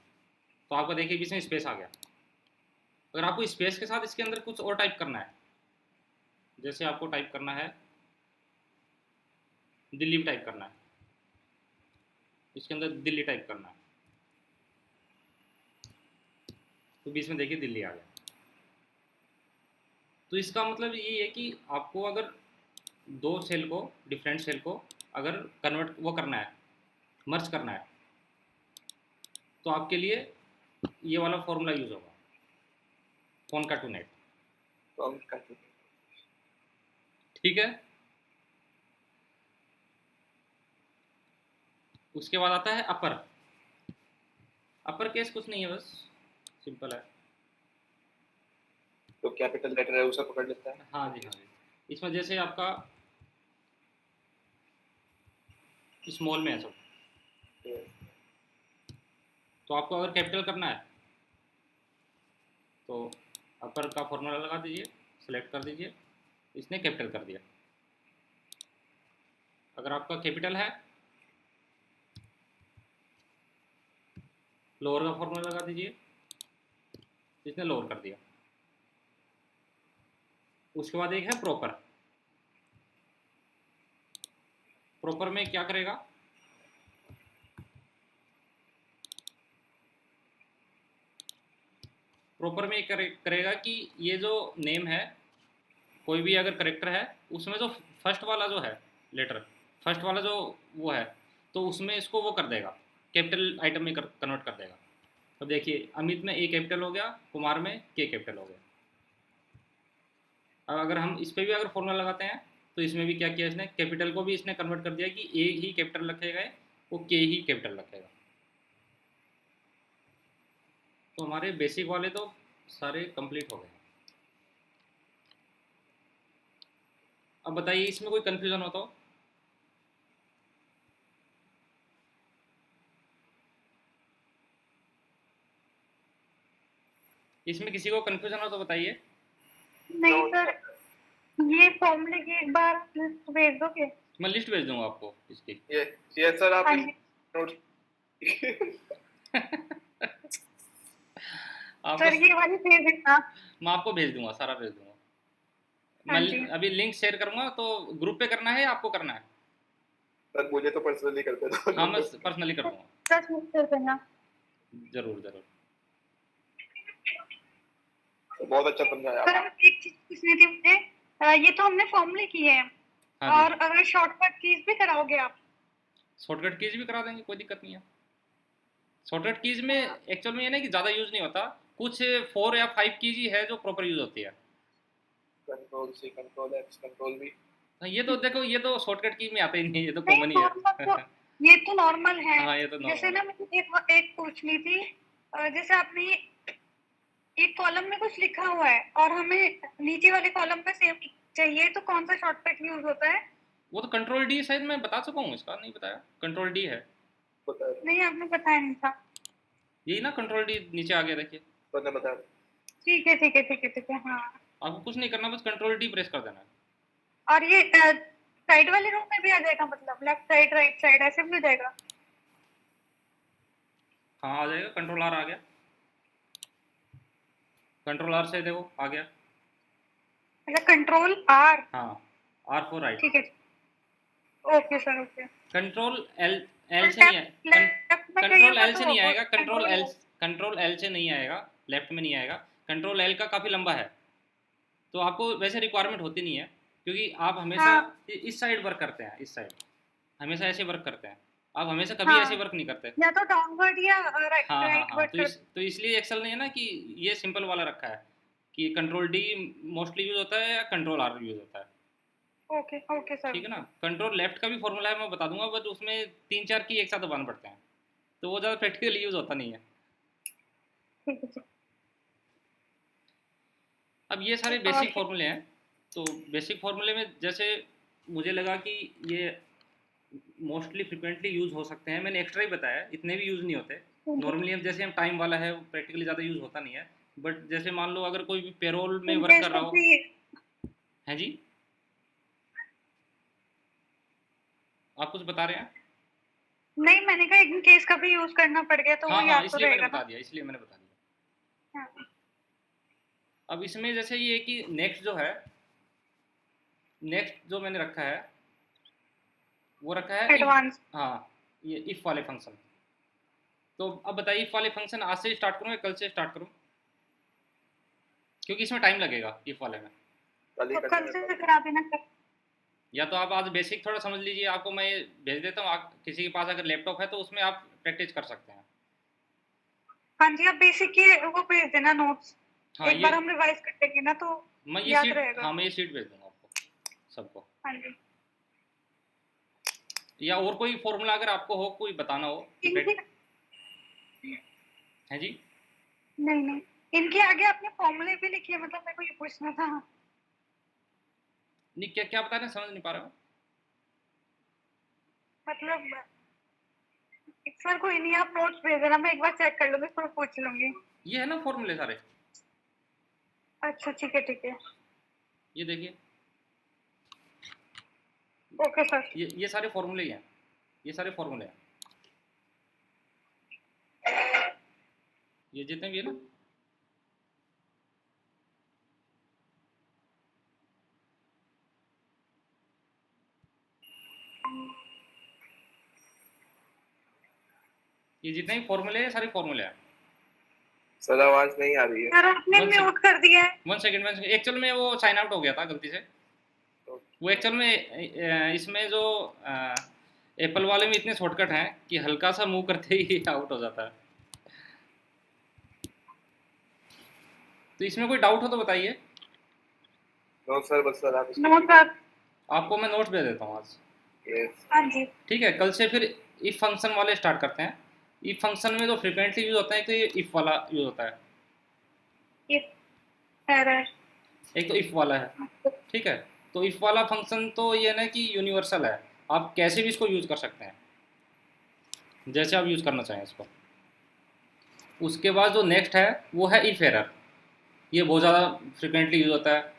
तो आपका देखिए बीच में स्पेस आ गया। अगर आपको स्पेस के साथ इसके अंदर कुछ और टाइप करना है, जैसे आपको टाइप करना है दिल्ली टाइप करना है, इसके अंदर दिल्ली टाइप करना है, तो बीच में देखिए दिल्ली आ गया। तो इसका मतलब ये है कि आपको अगर दो सेल को, डिफरेंट सेल को अगर कन्वर्ट वो करना है, मर्ज करना है, तो आपके लिए ये वाला फॉर्मूला यूज होगा, कॉनकैटिनेट। ठीक है। उसके बाद आता है अपर। अपर केस कुछ नहीं है, बस सिंपल है। तो कैपिटल लेटर है उसे पकड़ लेता है। हाँ जी, हाँ जी। इसमें जैसे आपका स्मॉल में है सब, तो आपको अगर कैपिटल करना है तो अपर का फॉर्मूला लगा दीजिए, सेलेक्ट कर दीजिए, इसने कैपिटल कर दिया। अगर आपका कैपिटल है, लोअर का फॉर्मूला लगा दीजिए, इसने लोअर कर दिया। उसके बाद एक है प्रॉपर। प्रॉपर में क्या करेगा, प्रॉपर में करेगा कि ये जो नेम है, कोई भी अगर करेक्टर है उसमें जो फर्स्ट वाला जो है लेटर, फर्स्ट वाला जो वो है, तो उसमें इसको वो कर देगा, कैपिटल आइटम में कन्वर्ट कर देगा। तो देखिए अमित में ए कैपिटल हो गया, कुमार में के कैपिटल हो गया। अब अगर हम इस पर भी अगर फॉर्मूला लगाते हैं तो इसमें भी क्या किया इसने, कैपिटल को भी इसने कन्वर्ट कर दिया कि ए ही कैपिटल रखेगा, वो के ही कैपिटल रखेगा। तो हमारे बेसिक वाले तो सारे कंप्लीट हो गए। अब बताइए इसमें कोई कंफ्यूजन हो तो? इसमें किसी को कंफ्यूजन हो तो बताइए। नहीं सर, ये फॉर्मूले की एक बार लिस्ट भेज दोगे? मैं लिस्ट भेज दूंगा आपको इसकी। ये सर आप हाँ जी। नोट आपको सर ये वाली भेज देना। मैं आपको भेज दूंगा, सारा भेज दूंगा। हाँ मैं जी। अभी लिंक शेयर करूंगा, तो ग्रुप पे करना है या आपको करना है? सर मुझे तो पर्सनली करते दो। हाँ मैं पर्सनली कर दूंगा। 10 मिनट कर देना। जरूर जरूर। बहुत अच्छा समझाया सर आप। एक चीज पूछनी थी मुझे, ये तो हमने फॉर्मूले की है, हाँ और जी, अगर शॉर्टकट कीज भी कराओगे आप? शॉर्टकट कीज भी करा देंगे, कोई दिक्कत नहीं है। शॉर्टकट कीज में एक्चुअल में ये ना कि ज़्यादा यूज़ नहीं होता, कुछ 4 या 5 कीज ही है जो प्रॉपर यूज़ होती है। Control C, control X, control V. हाँ, ये तो देखो, ये तो शॉर्टकट कीज में आते ही नहीं, ये तो नहीं कॉमन ही नॉर्मल तो, है। ये तो नॉर्मल है। हाँ ये तो जैसे नॉर्मल ना है। मुझे एक पूछनी थी, जैसे आपने एक कॉलम में कुछ लिखा हुआ है और हमें नीचे वाले कॉलम पे सेम चाहिए, तो कौन सा शॉर्टकट यूज होता है? वो तो कंट्रोल डी शायद मैं बता चुका हूँ, इसका नहीं बताया, कंट्रोल डी है। बताया नहीं आपने बताया नहीं था। यही ना, कंट्रोल डी नीचे आ गया देखिए। सर ने बताया। ठीक है ठीक है ठीक है ठीक है, हाँ। आपको कुछ नहीं करना, बस कंट्रोल डी प्रेस कर देना है। और ये साइड वाले रूम में भी आ जाएगा, मतलब लेफ्ट साइड राइट साइड ऐसे भी हो जाएगा? हाँ आ जाएगा, कंट्रोल आर आ गया, कंट्रोल आर से देखो आ गया। अच्छा कंट्रोल आर। हाँ, आर फॉर राइट। ठीक है, okay sir okay. Control L, L से नहीं है, लेफ्ट में कंट्रोल चाहिए एल से तो नहीं आएगा, control L, control. Control L से नहीं आएगा, लेफ्ट में नहीं आएगा। कंट्रोल एल का काफ़ी लंबा है, तो आपको वैसे रिक्वायरमेंट होती नहीं है, क्योंकि आप हमेशा हाँ इस साइड वर्क करते हैं, इस साइड हमेशा ऐसे वर्क करते हैं, आप हमेशा कभी ऐसे हाँ, वर्क नहीं करते। या तो डाउनवर्ड या राइट हाँ हाँ राइट हाँ, वर्ड कर। तो इसलिए एक्सेल ने है ना कि ये सिंपल वाला रखा है कि कंट्रोल डी मोस्टली यूज होता है या कंट्रोल आर यूज होता है। ओके ओके सर ठीक है ना। ओके। कंट्रोल लेफ्ट का भी फॉर्मूला है, मैं बता दूंगा, बट उसमें 3-4 की एक साथ दबाना पड़ते हैं, तो वो ज़्यादा प्रैक्टिकली यूज होता नहीं है। ठीक है ठीक अब ये सारे है। और बेसिक फार्मूले हैं, तो बेसिक फार्मूले में जैसे मुझे लगा कि ये मोस्टली फ्रिक्वेंटली यूज़ हो सकते हैं, मैंने एक्स्ट्रा ही बताया, इतने भी यूज़ नहीं होते नॉर्मली। हम जैसे हम टाइम वाला है, प्रैक्टिकली ज़्यादा यूज़ होता नहीं है, बट जैसे मान लो अगर कोई भी पेरोल में इन वर्क केस कर रहा ऑफ हो। भी, है जी, आप कुछ बता रहे हैं? नहीं मैंने कहा इन केस का भी यूज करना पड़ गया तो वो हाँ हाँ, याद तो इसलिए मैंने रहेगा बता ना। दिया, इसलिए मैंने बता दिया। हाँ। अब इसमें जैसे ये कि नेक्स्ट जो है, नेक्स्ट जो मैंने रखा है वो रखा है इफ। एडवांस। हाँ, ये इफ वाले फंक्शन। तो अब बताइए इफ वाले फंक्शन आज से स्टार्ट करूँ या कल से स्टार्ट करूँ, क्योंकि इसमें टाइम लगेगा इफ वाले में। कल ही तो कल करने से में। करा देना कल। या तो आप आज बेसिक थोड़ा समझ लीजिए, आपको मैं भेज देता हूँ, आप किसी के पास अगर लैपटॉप है तो उसमें आप प्रैक्टिस कर सकते हैं। हाँ जी, आप बेसिक के वो भेज देना नोट्स, हाँ एक ये, बार हम रिवाइज कर लेंगे ना तो मैं ये याद सीट, रहेगा। हाँ मैं ये सीट भेज दूंगा आपको सबको। हाँ जी। या और कोई फॉर्मूला अगर आपको हो, कोई बताना हो कि इनके, है जी। नहीं नहीं, इनके आगे आपने फॉर्मूले भी लिखे, मतलब मेरे को ये पूछना था। नहीं, क्या क्या बता रहे हैं, समझ नहीं पा रहा हूँ। मतलब सर कोई नहीं, आप नोट्स भेज देना, मैं एक बार चेक कर लूंगी फिर पूछ लूंगी। ये है ना फॉर्मूले सारे, अच्छा ठीक है ठीक है। ये देखिए, ओके सर। ये सारे फॉर्मूले ही हैं, ये सारे फॉर्मूले हैं, ये जितने भी है ना। ये जितने भी फॉर्मूले हैं, सारे फॉर्मूले हैं। सर आवाज नहीं आ रही है। सर आपने वन म्यूट कर दिया है। 1 सेकंड, एक्चुअल में वो साइन आउट हो गया था गलती से। वो एक्चुअल में इसमें जो एप्पल वाले में इतने शॉर्टकट हैं कि हल्का सा मूव करते ही आउट हो जाता है। तो इसमें कोई डाउट हो तो बताइए। नो सर, बस सर आप नो सर। आपको मैं नोट्स भेज देता हूँ आज। यस। हाँ जी। ठीक है, कल से फिर इफ फंक्शन वाले स्टार्ट करते हैं। इफ फंक्शन में जो फ्रिक्वेंटली यूज होता है, तो ये इफ वाला यूज होता है, इफ एरर। एक तो इफ वाला है। ठीक है, तो इफ वाला फंक्शन तो ये ना कि यूनिवर्सल है, आप कैसे भी इसको यूज कर सकते हैं, जैसे आप यूज करना चाहें इसको। उसके बाद जो नेक्स्ट है वो है इफ एरर। ये बहुत ज़्यादा फ्रिक्वेंटली यूज होता है।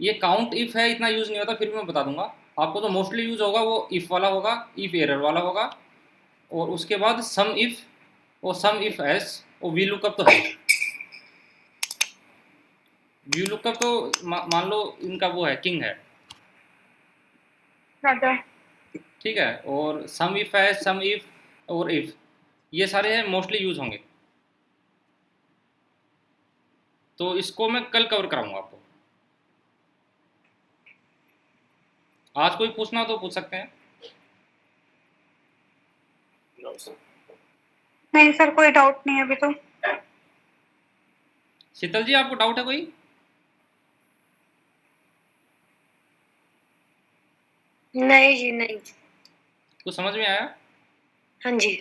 ये काउंट इफ है, इतना यूज नहीं होता, फिर भी मैं बता दूंगा आपको। तो मोस्टली यूज होगा वो इफ वाला होगा, इफ एरर वाला होगा। और उसके बाद सम इफ और सम इफ एस और वी लुकअप तो है। वी लुकअप तो मान लो इनका वो है, किंग है। राजा। ठीक है, और सम इफ एस, सम इफ और इफ, ये सारे हैं मोस्टली यूज होंगे। तो इसको मैं कल कवर कराऊंगा आपको। आज कोई पूछना हो तो पूछ सकते हैं। No sir. नहीं सर, कोई डाउट नहीं है अभी तो। शीतल जी, आपको डाउट है कोई? नहीं जी नहीं। कुछ समझ में आया? हाँ जी।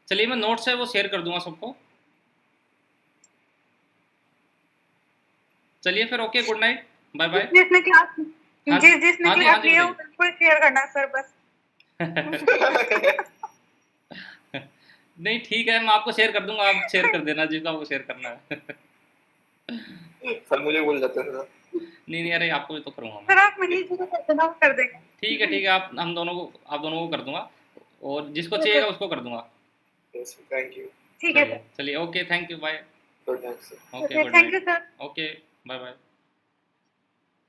चलिए, मैं नोट्स है वो शेयर कर दूंगा सबको। चलिए फिर, okay, good night, bye bye. जिसने क्लास हाँ जिसने हाँ जी, हाँ क्लास जी, लिया बताइए। उसको शेयर करना सर बस। नहीं ठीक है, मैं आपको शेयर कर दूंगा, आप शेयर कर देना जिसको आपको शेयर करना है। सर मुझे भूल जाते हैं सर। नहीं नहीं, अरे आपको भी तो करूंगा सर मैं। आप मनीष जी को कर देना, वो कर देंगे। ठीक है, आप आप दोनों को कर दूंगा, और जिसको चाहिएगा उसको कर दूंगा। Yes, thank you. ठीक है चलिए सर। चलिए, okay, thank you, bye. Good night sir. Okay, good thank you night. Sir. Okay, bye bye.